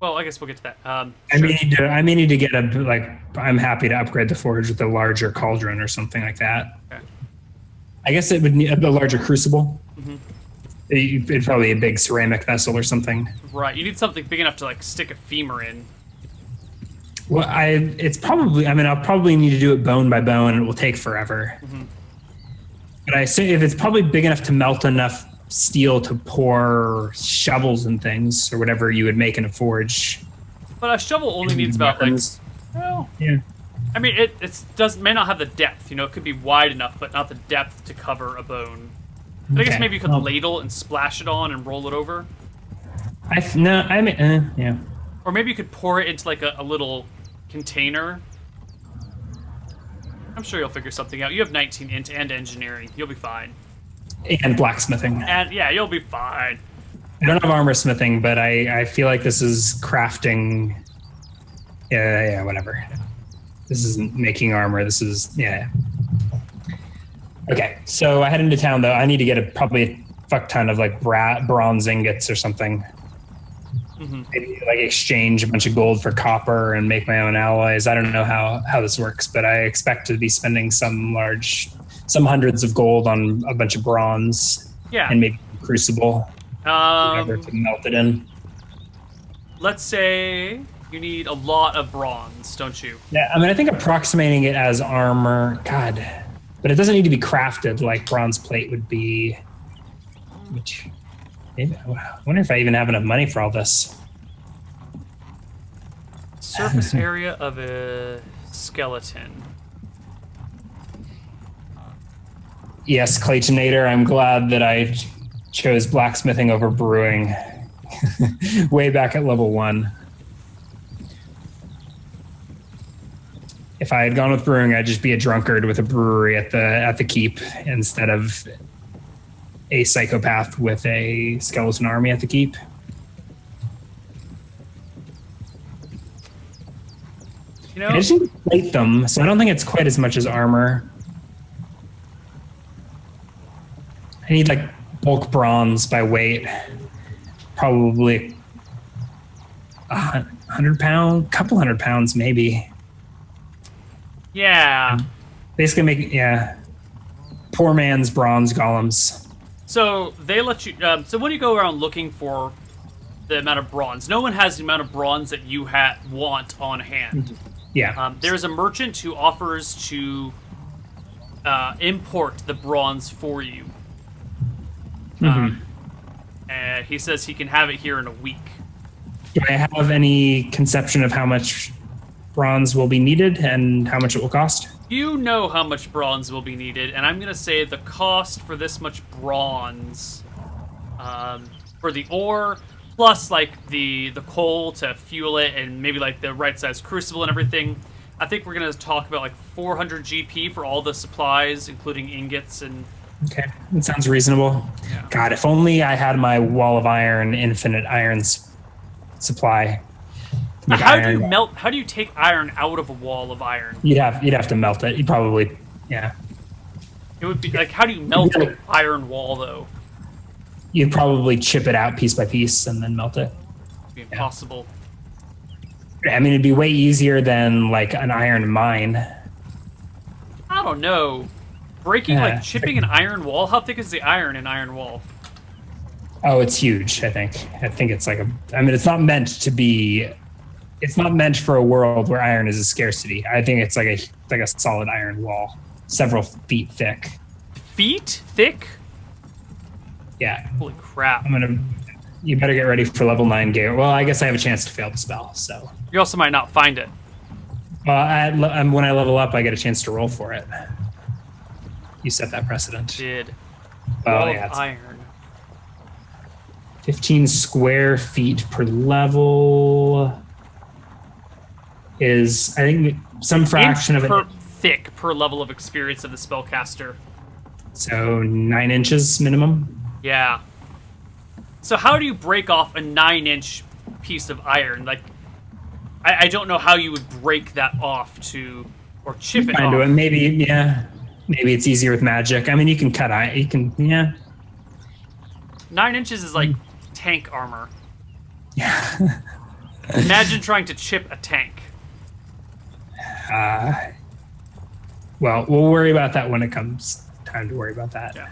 Well, I guess we'll get to that. I may need to get a like. I'm happy to upgrade the forge with a larger cauldron or something like that. Okay. I guess it would need a larger crucible. Mm-hmm. It'd probably be a big ceramic vessel or something. Right. You need something big enough to like stick a femur in. Well, it's probably. I mean, I'll probably need to do it bone by bone, and it will take forever. Mm-hmm. But I say if it's probably big enough to melt enough steel to pour shovels and things or whatever you would make in a forge. But a shovel only needs about like. Well, yeah. I mean, it may not have the depth. You know, it could be wide enough, but not the depth to cover a bone. But I guess maybe you could ladle and splash it on and roll it over. Yeah. Or maybe you could pour it into like a little container. I'm sure you'll figure something out. You have 19 int and engineering. You'll be fine. And blacksmithing. And yeah, you'll be fine. I don't have armor smithing, but I feel like this is crafting. Yeah, whatever. This isn't making armor. This is, yeah. Okay, so I head into town, though. I need to get probably a fuck ton of like bronze ingots or something. Mm-hmm. Maybe like exchange a bunch of gold for copper and make my own alloys. I don't know how this works, but I expect to be spending some hundreds of gold on a bunch of bronze. Yeah. And maybe crucible. Whatever to melt it in. Let's say you need a lot of bronze, don't you? Yeah, I mean, I think approximating it as armor, God, but it doesn't need to be crafted like bronze plate would be. Which, maybe, I wonder if I even have enough money for all this. Surface area of a skeleton. Yes, Claytonator, I'm glad that I chose blacksmithing over brewing way back at level 1. If I had gone with brewing, I'd just be a drunkard with a brewery at the keep instead of a psychopath with a skeleton army at the keep. You know, I just need to plate them, so I don't think it's quite as much as armor. I need like bulk bronze by weight, probably 100 pounds, couple 100 pounds maybe. yeah. Basically poor man's bronze golems. So they let you. So when you go around looking for the amount of bronze, no one has the amount of bronze that you want on hand. Yeah. There's a merchant who offers to import the bronze for you. And he says he can have it here in a week. Do I have any conception of how much bronze will be needed and how much it will cost? You know how much bronze will be needed, and I'm going to say the cost for this much bronze, for the ore, plus like the coal to fuel it, and maybe like the right size crucible and everything. I think we're going to talk about like 400 GP for all the supplies, including ingots and... Okay, that sounds reasonable. Yeah. God, if only I had my wall of iron, infinite irons supply. How do you take iron out of a wall of iron? You'd have to melt it. You'd probably, yeah. It would be like, how do you melt an iron wall though? You'd probably chip it out piece by piece and then melt it. It'd be impossible. I mean, it'd be way easier than like an iron mine. I don't know. Chipping an iron wall? How thick is the iron in iron wall? Oh, it's huge, I think. I think it's like it's not meant to be... It's not meant for a world where iron is a scarcity. I think it's like a solid iron wall. Several feet thick. Feet thick? Yeah. Holy crap. You better get ready for level 9 gear. Well, I guess I have a chance to fail the spell, so... You also might not find it. Well, when I level up, I get a chance to roll for it. You set that precedent. Did. Oh, Wall yeah. of iron. 15 square feet per level is, I think, some fraction of it. Thick per level of experience of the spellcaster. So 9 inches minimum. Yeah. So how do you break off a 9-inch piece of iron? Like, I don't know how you would break that off or chip it off. Maybe, yeah. Maybe it's easier with magic. I mean, you can cut iron. You can, yeah. 9 inches is like tank armor. Yeah. Imagine trying to chip a tank. Well, we'll worry about that when it comes time to worry about that. Yeah.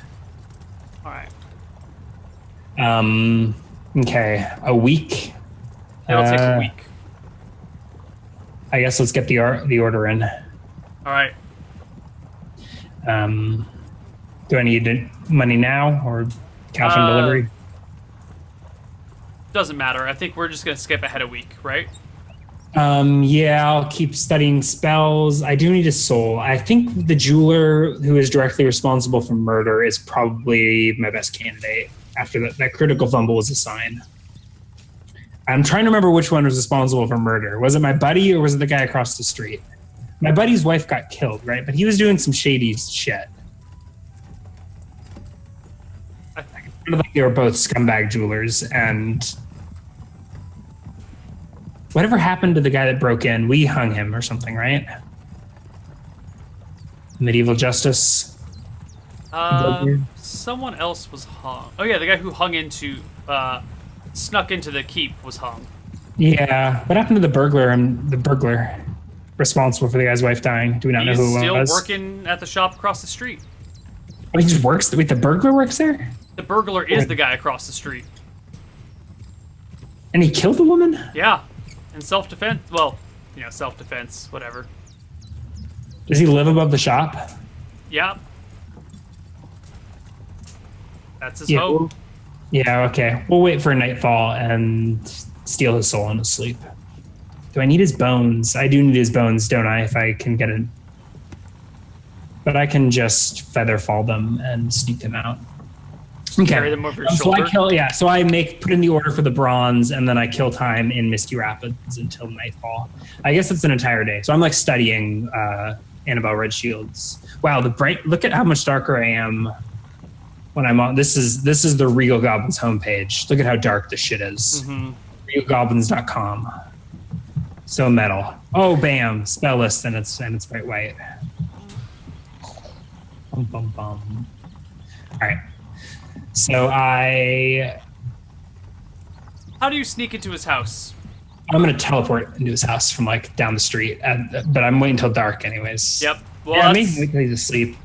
All right. Okay. A week. It'll take a week. I guess let's get the order in. All right. Do I need money now or cash on delivery? Doesn't matter. I think we're just gonna skip ahead a week, right? Yeah, I'll keep studying spells. I do need a soul. I think the jeweler who is directly responsible for murder is probably my best candidate. After that critical fumble was a sign. I'm trying to remember which one was responsible for murder. Was it my buddy or was it the guy across the street? My buddy's wife got killed, right? But he was doing some shady shit. I feel like they were both scumbag jewelers, and whatever happened to the guy that broke in, we hung him or something, right? Medieval justice. Someone else was hung. Oh yeah, the guy who snuck into the keep was hung. Yeah. What happened to the burglar and the burglar responsible for the guy's wife dying? Do we not know who it was? He's still working at the shop across the street. Oh, he just works? Wait, the burglar works there? The burglar is the guy across the street. And he killed the woman? Yeah. In self-defense. Well, self-defense, whatever. Does he live above the shop? Yeah. That's his hope. Yeah, okay. We'll wait for nightfall and steal his soul in his sleep. Do I need his bones? I do need his bones, don't I, if I can get it? But I can just feather fall them and sneak them out. Okay. Carry them over your shoulder? So I put in the order for the bronze, and then I kill time in Misty Rapids until nightfall. I guess it's an entire day. So I'm like studying Annabelle Red Shields. Wow, look at how much darker I am when I'm on. This is the Regal Goblins homepage. Look at how dark this shit is. Mm-hmm. RegalGoblins.com. So metal. Oh, bam! Spell list, and it's bright white. Bum bum bum. All right. So how do you sneak into his house? I'm gonna teleport into his house from like down the street, but I'm waiting until dark, anyways. Yep. Well, yeah, maybe wait till he's asleep.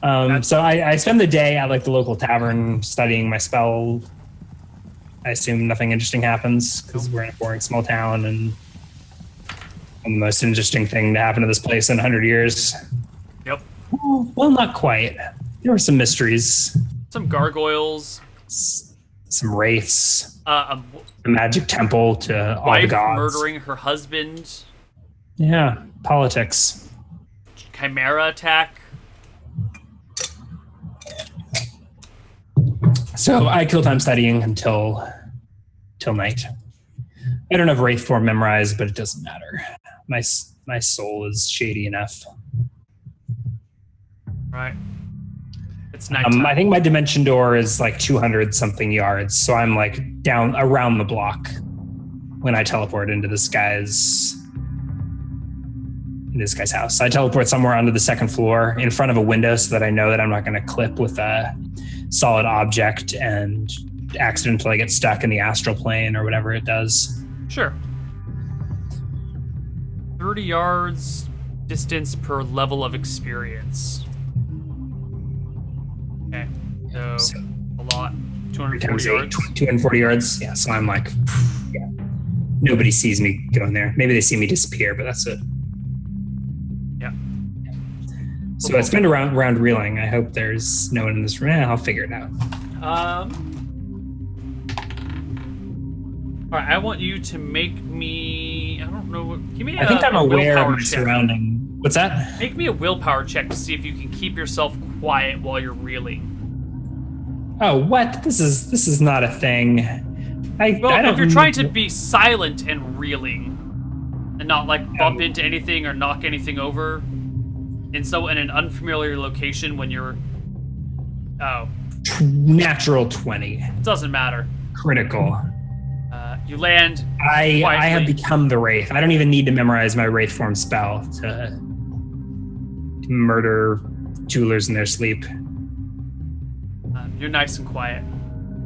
So I spend the day at like the local tavern studying my spell. I assume nothing interesting happens because we're in a boring small town, and the most interesting thing to happen to this place in 100 years. Yep. Well, not quite. There were some mysteries. Some gargoyles. Some wraiths. A magic temple to all the gods. Murdering her husband. Yeah, politics. Chimera attack. So I kill time studying until night. I don't have wraith form memorized, but it doesn't matter. My soul is shady enough. Right. It's nighttime. I think my dimension door is like 200 something yards, so I'm like down around the block when I teleport into this guy's house. I teleport somewhere onto the second floor in front of a window so that I know that I'm not going to clip with a solid object and accidentally get stuck in the astral plane or whatever it does. Sure. 30 yards distance per level of experience. Okay, so a lot. 240 yards. 240 yards. Yeah, so I'm like, yeah. Nobody sees me going there. Maybe they see me disappear, but that's it. Yeah. So I spend a round reeling. I hope there's no one in this room. I'll figure it out. All right, I want you to make me. I don't know. Give me. I think I'm aware of my surrounding. What's that? Make me a willpower check to see if you can keep yourself quiet while you're reeling. Oh, what? This is not a thing. I don't. If you're trying to be silent and reeling, and not like bump into anything or knock anything over, in an unfamiliar location when you're, Natural 20. It doesn't matter. Critical. You land. I have become the Wraith. I don't even need to memorize my Wraith form spell to murder jewelers in their sleep. You're nice and quiet.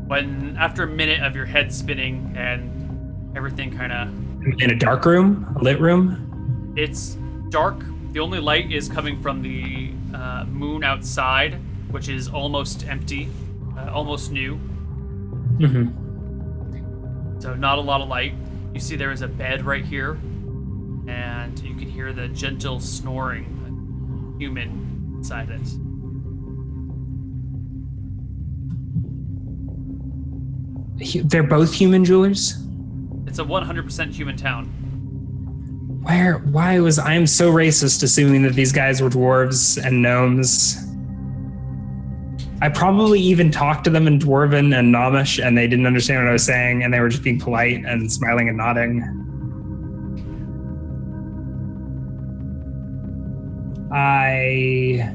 When after a minute of your head spinning and everything kind of in a dark room, a lit room. It's dark. The only light is coming from the moon outside, which is almost empty, almost new. Mm-hmm. So not a lot of light. You see there is a bed right here, and you can hear the gentle snoring of a human inside it. They're both human jewelers? It's a 100% human town. I'm so racist assuming that these guys were dwarves and gnomes. I probably even talked to them in Dwarven and Gnomish, and they didn't understand what I was saying, and they were just being polite and smiling and nodding. I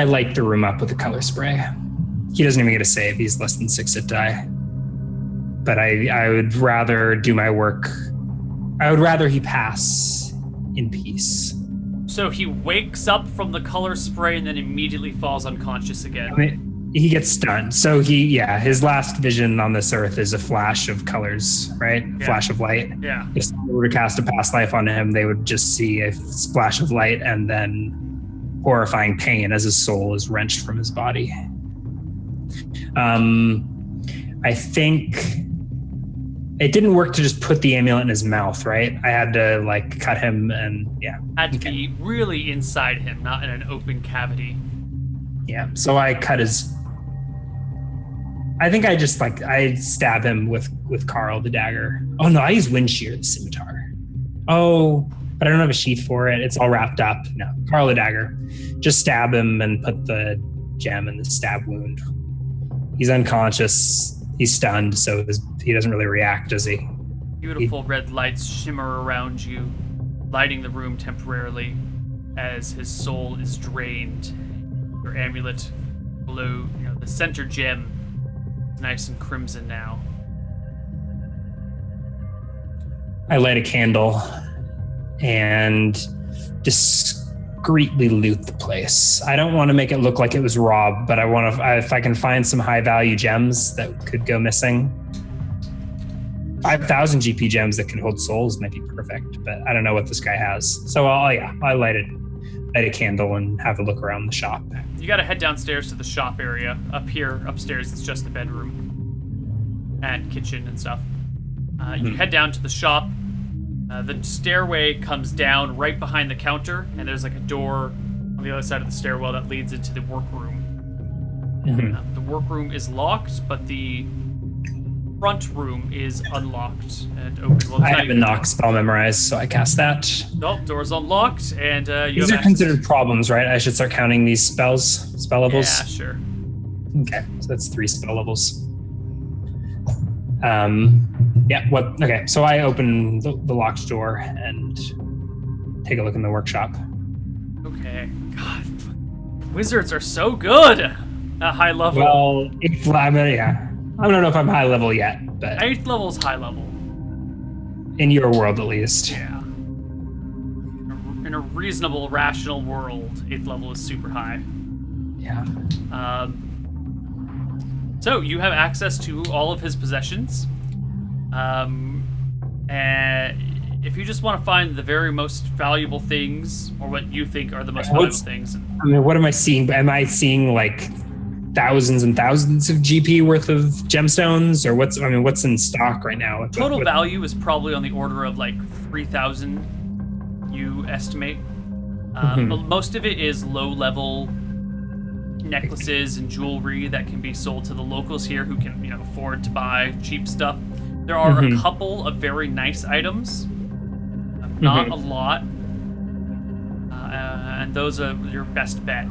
light the room up with a color spray. He doesn't even get a save. He's less than 6 hit die. But I would rather do my work. I would rather he pass in peace. So he wakes up from the color spray and then immediately falls unconscious again. I mean, he gets stunned. So his last vision on this earth is a flash of colors, right? Yeah. Flash of light. Yeah. If someone were to cast a past life on him, they would just see a splash of light and then horrifying pain as his soul is wrenched from his body. I think it didn't work to just put the amulet in his mouth, right? I had to cut him and Had to be really inside him, not in an open cavity. Yeah, so I cut his. I think I just I stab him with Carl the dagger. Oh no, I use wind shear the scimitar. Oh, but I don't have a sheath for it. It's all wrapped up. No, Carl the dagger. Just stab him and put the gem in the stab wound. He's unconscious. He's stunned, so he doesn't really react, does he? Beautiful red lights shimmer around you, lighting the room temporarily as his soul is drained. Your amulet below, the center gem is nice and crimson now. I light a candle and discreetly loot the place. I don't want to make it look like it was robbed, but I want to, if I can find some high value gems that could go missing. 5,000 GP gems that can hold souls might be perfect, but I don't know what this guy has. So I light a candle and have a look around the shop. You gotta head downstairs to the shop area. Up here, upstairs, it's just the bedroom and kitchen and stuff. You head down to the shop. The stairway comes down right behind the counter, and there's a door on the other side of the stairwell that leads into the workroom. Mm-hmm. The workroom is locked, but the front room is unlocked and open. Well, I have a knock spell memorized, so I cast that. Nope, door's unlocked, and these are considered problems, right? I should start counting these spell levels. Yeah, sure. Okay, so that's 3 spell levels. Okay, so I open the locked door and take a look in the workshop. Okay. God, wizards are so good at high level. Well, I don't know if I'm high level yet, but 8th level is high level. In your world, at least. Yeah. In a reasonable, rational world, 8th level is super high. Yeah. So you have access to all of his possessions. And if you just want to find the very most valuable things, or what you think are the most valuable things. I mean, what am I seeing? Am I seeing thousands and thousands of GP worth of gemstones, or what's in stock right now? Total value is probably on the order of 3,000, you estimate. Most of it is low-level necklaces and jewelry that can be sold to the locals here who can, afford to buy cheap stuff. There are a couple of very nice items, not a lot, and those are your best bet.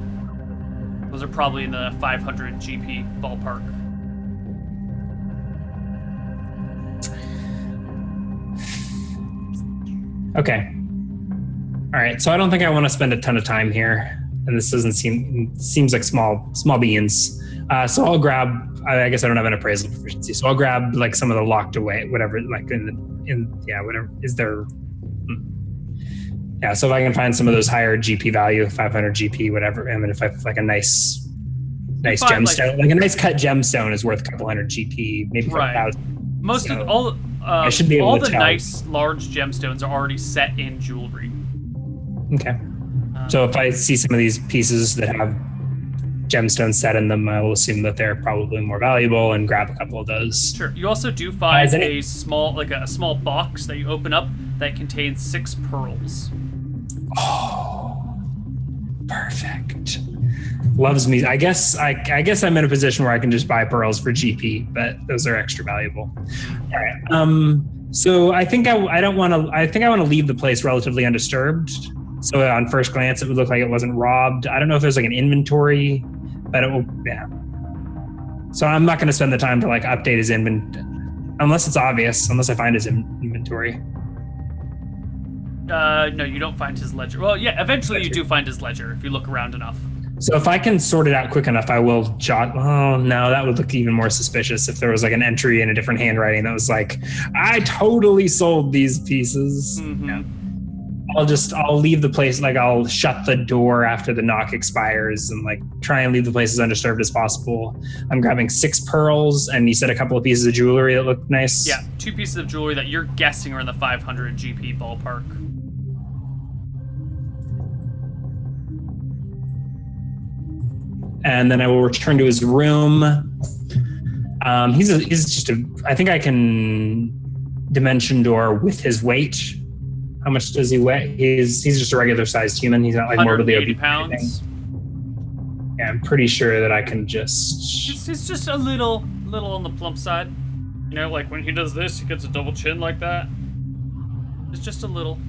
Those are probably in the 500 GP ballpark. Okay. All right. So I don't think I want to spend a ton of time here, and this doesn't seems like small beans. So I'll grab. I guess I don't have an appraisal proficiency, so I'll grab like some of the locked away, whatever. Like whatever is there. Yeah. So if I can find some of those higher GP value, 500 GP, whatever. I mean, if I like a nice gemstone, like a nice cut gemstone is worth a couple hundred GP, maybe 1,000. Most so of all. I should be able all to the tell. nice large gemstones are already set in jewelry. Okay. So if I see some of these pieces that have gemstones set in them, I will assume that they're probably more valuable and grab a couple of those. Sure. You also do find a small box that you open up that contains 6 pearls. Oh, perfect. Loves me. I guess I'm in a position where I can just buy pearls for GP, but those are extra valuable. All right. So I think I want to leave the place relatively undisturbed. So on first glance, it would look like it wasn't robbed. I don't know if there's like an inventory, but it will. Yeah. So I'm not going to spend the time to like update his inventory unless it's obvious. Unless I find his inventory. No, you don't find his ledger. Well, yeah, eventually you do find his ledger if you look around enough. So if I can sort it out quick enough, I will jot. Oh no, that would look even more suspicious if there was like an entry in a different handwriting that was like, I totally sold these pieces. Mm-hmm. Yeah. I'll leave the place, like I'll shut the door after the knock expires and like try and leave the place as undisturbed as possible. I'm grabbing 6 pearls, and you said a couple of pieces of jewelry that look nice. Yeah, 2 pieces of jewelry that you're guessing are in the 500 GP ballpark. And then I will return to his room. He's just I think I can dimension door with his weight. How much does he weigh? He's just a regular sized human. He's not like morbidly obese. 180 pounds. Yeah, I'm pretty sure that I can just. It's just a little on the plump side. You know, like when he does this, he gets a double chin like that. It's just a little.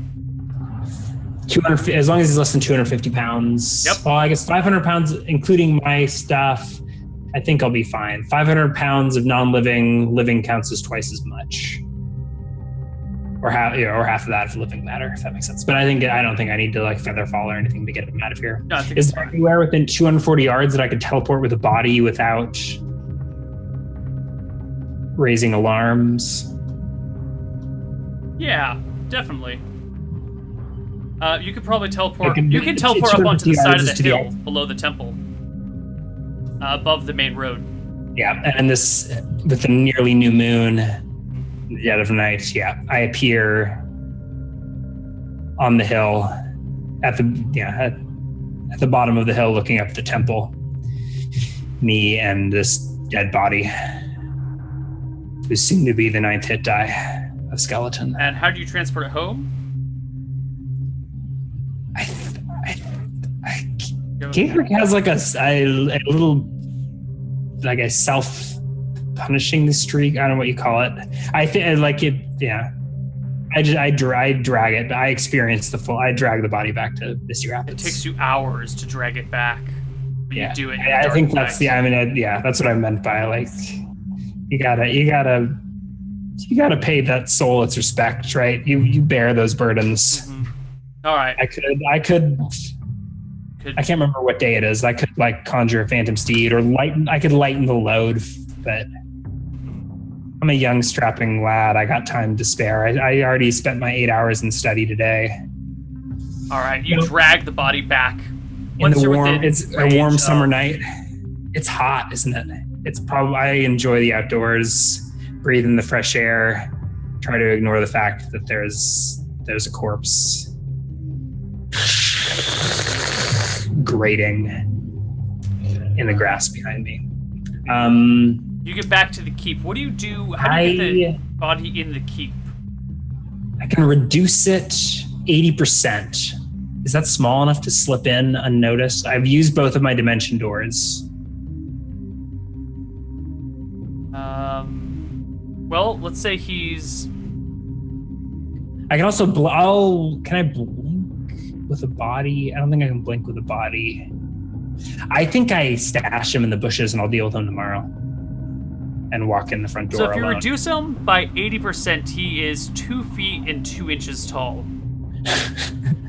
200, as long as he's less than 250 pounds. Yep. Well, I guess 500 pounds, including my stuff, I think I'll be fine. 500 pounds of living counts as twice as much. Or half of that if living matter, if that makes sense. But I don't think I need to like feather fall or anything to get him out of here. No, I think Is there anywhere within 240 yards that I could teleport with a body without raising alarms? Yeah, definitely. You could probably teleport. You can teleport up onto the side of the hill below the temple, above the main road. Yeah, and this with the nearly new moon, the dead of night. Yeah, I appear on the hill, at the bottom of the hill, looking up at the temple. Me and this dead body, who seemed to be the 9th hit die of skeleton. And how do you transport it home? Gateway has like a little, like a self-punishing streak. I don't know what you call it. I think like it. Yeah, I drag it. I experience I drag the body back to Misty Rapids. It takes you hours to drag it back. But you do it. I think that's that's what I meant by like you gotta pay that soul its respect, right? You bear those burdens. Mm-hmm. All right. I can't remember what day it is. I could like conjure a phantom steed or I could lighten the load, but I'm a young strapping lad. I got time to spare. I already spent my 8 hours in study today. All right. You drag the body back. It's a warm summer night. It's hot, isn't it? I enjoy the outdoors, breathe in the fresh air, try to ignore the fact that there's a corpse grating in the grass behind me. You get back to the keep. What do you do? How do you get the body in the keep? I can reduce it 80%. Is that small enough to slip in unnoticed? I've used both of my dimension doors. Well, let's say he's... I can also... can I blink with a body? I don't think I can blink with a body. I think I stash him in the bushes and I'll deal with him tomorrow. And walk in the front door So if you alone. reduce him by 80%, he is 2 feet and 2 inches tall.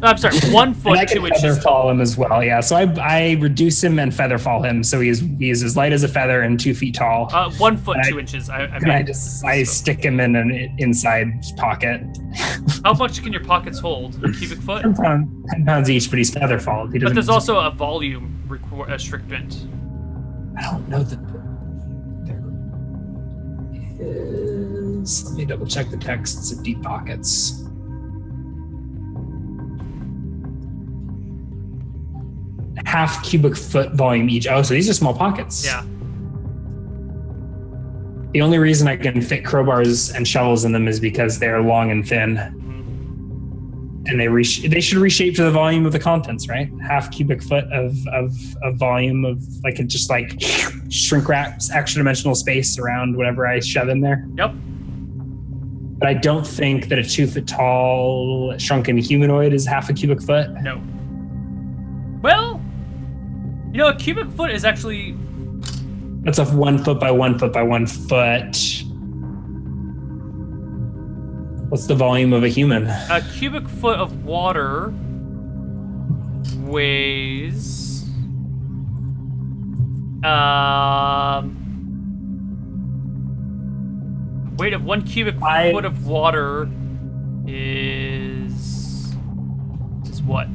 I'm sorry, 1 foot, and I 2 can inches feather tall. fall him as well. Yeah, so I reduce him and feather fall him, so he's as light as a feather and 2 feet tall. 1 foot, And 2 inches. I stick him in an inside pocket. How much can your pockets hold? A cubic foot? 10 pounds each, but he's feather fall. But there's also a volume restriction. I don't know that there is. Let me double check the texts of deep pockets. Half cubic foot volume each. Oh, so these are small pockets. Yeah. The only reason I can fit crowbars and shovels in them is because they're long and thin, and they should reshape to the volume of the contents, right? Half cubic foot of volume of like it just like shrink wraps extra dimensional space around whatever I shove in there. Yep. But I don't think that a 2 foot tall shrunken humanoid is half a cubic foot. No. Well, you know, a cubic foot is actually... That's a 1 foot by 1 foot by 1 foot. What's the volume of a human? A cubic foot of water weighs... weight of 1 cubic foot of water is what?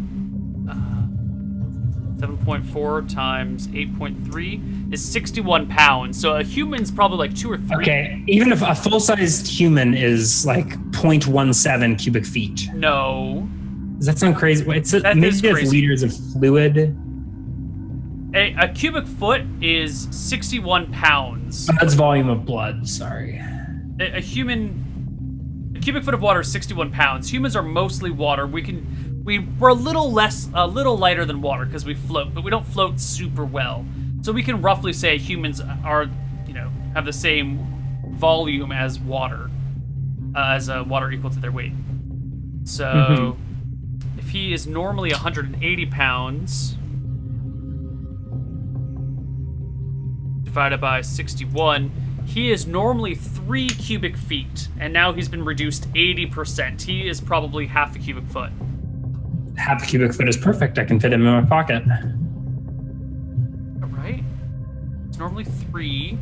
7.4 times 8.3 is 61 pounds. So a human's probably like 2 or 3. Okay, even if a full-sized human is like 0.17 cubic feet. No. Does that sound crazy? Maybe it's liters of fluid. A cubic foot is 61 pounds. Oh, that's volume of blood, sorry. A cubic foot of water is 61 pounds. Humans are mostly water. We're a little lighter than water because we float, but we don't float super well. So we can roughly say humans are, have the same volume as water, water equal to their weight. So if he is normally 180 pounds divided by 61, he is normally 3 cubic feet, and now he's been reduced 80%. He is probably half a cubic foot. Half a cubic foot is perfect. I can fit him in my pocket. All right. It's normally 3.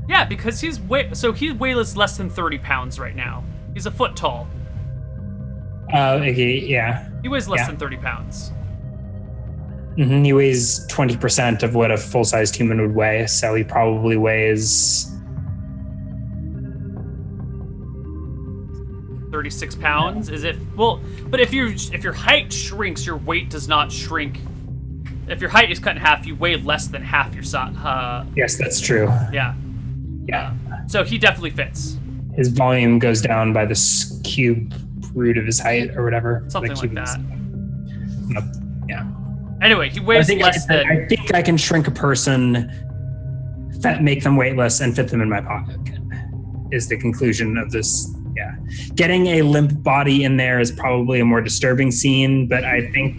Yeah, because he's weighs less than 30 pounds right now. He's a foot tall. Okay, yeah. He weighs less than 30 pounds. He weighs 20% of what a full-sized human would weigh, so he probably weighs 36 pounds. But if your height shrinks, your weight does not shrink. If your height is cut in half, you weigh less than half your size. Yes, that's true. Yeah. So he definitely fits. His volume goes down by the cube root of his height or whatever. Something like that. Yeah. Anyway, he weighs less than... I think I can shrink a person, make them weightless, and fit them in my pocket, is the conclusion of this. Yeah. Getting a limp body in there is probably a more disturbing scene, but I think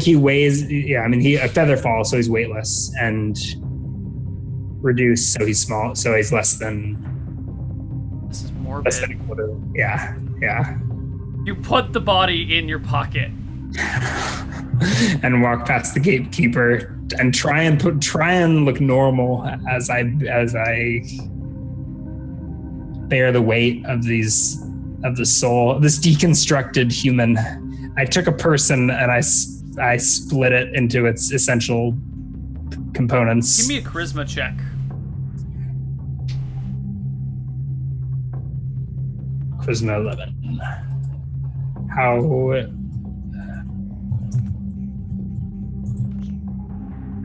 he weighs... Yeah, I mean, he a feather fall, so he's weightless, and reduced, so he's small, so he's less than... This is morbid. Less than a quarter. Yeah. You put the body in your pocket. And walk past the gatekeeper and try and look normal as I bear the weight of the soul of this deconstructed human. I took a person and I split it into its essential components. Give me a charisma check. Charisma 11. How?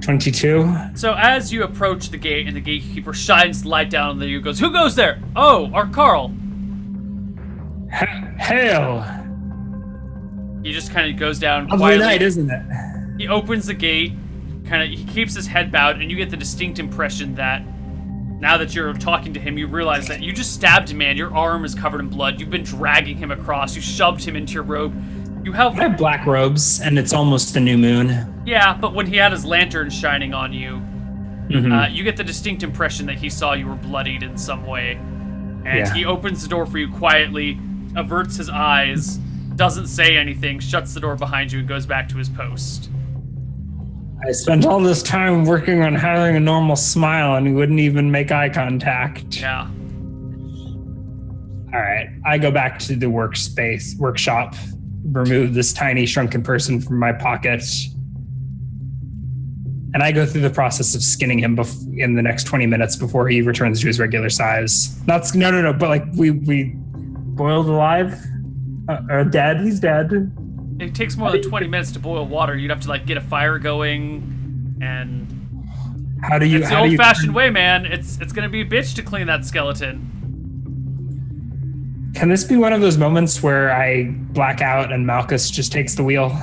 22. So as you approach the gate and the gatekeeper shines light down on you, goes, "Who goes there?" "Oh, our Carl." Hail. He just kind of goes down Lovely quietly. night, isn't it? He opens the gate, he keeps his head bowed, and you get the distinct impression that now that you're talking to him, you realize that you just stabbed a man. Your arm is covered in blood. You've been dragging him across. You shoved him into your robe. You have... I have black robes, and it's almost the new moon. Yeah, but when he had his lantern shining on you, Mm-hmm. you get the distinct impression that he saw you were bloodied in some way. And he opens the door for you quietly, averts his eyes, doesn't say anything, shuts the door behind you, and goes back to his post. I spent all this time working on having a normal smile, and he wouldn't even make eye contact. Yeah. All right, I go back to the workshop, remove this tiny shrunken person from my pocket, and I go through the process of skinning him in the next 20 minutes before he returns to his regular size. No, but like we boiled alive, or dead. He's dead. It takes more than 20 minutes to boil water. You'd have to like get a fire going, and How do you? it's the old-fashioned way, man. It's gonna be a bitch to clean that skeleton. Can this be one of those moments where I black out and Malchus just takes the wheel?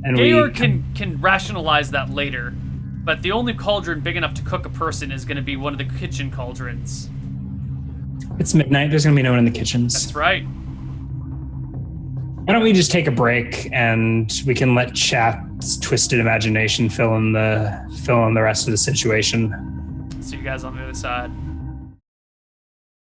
And Georg can rationalize that later, but the only cauldron big enough to cook a person is gonna be one of the kitchen cauldrons. It's midnight. There's gonna be no one in the kitchens. That's right. Why don't we just take a break and we can let chat's twisted imagination fill in the rest of the situation. See you guys on the other side.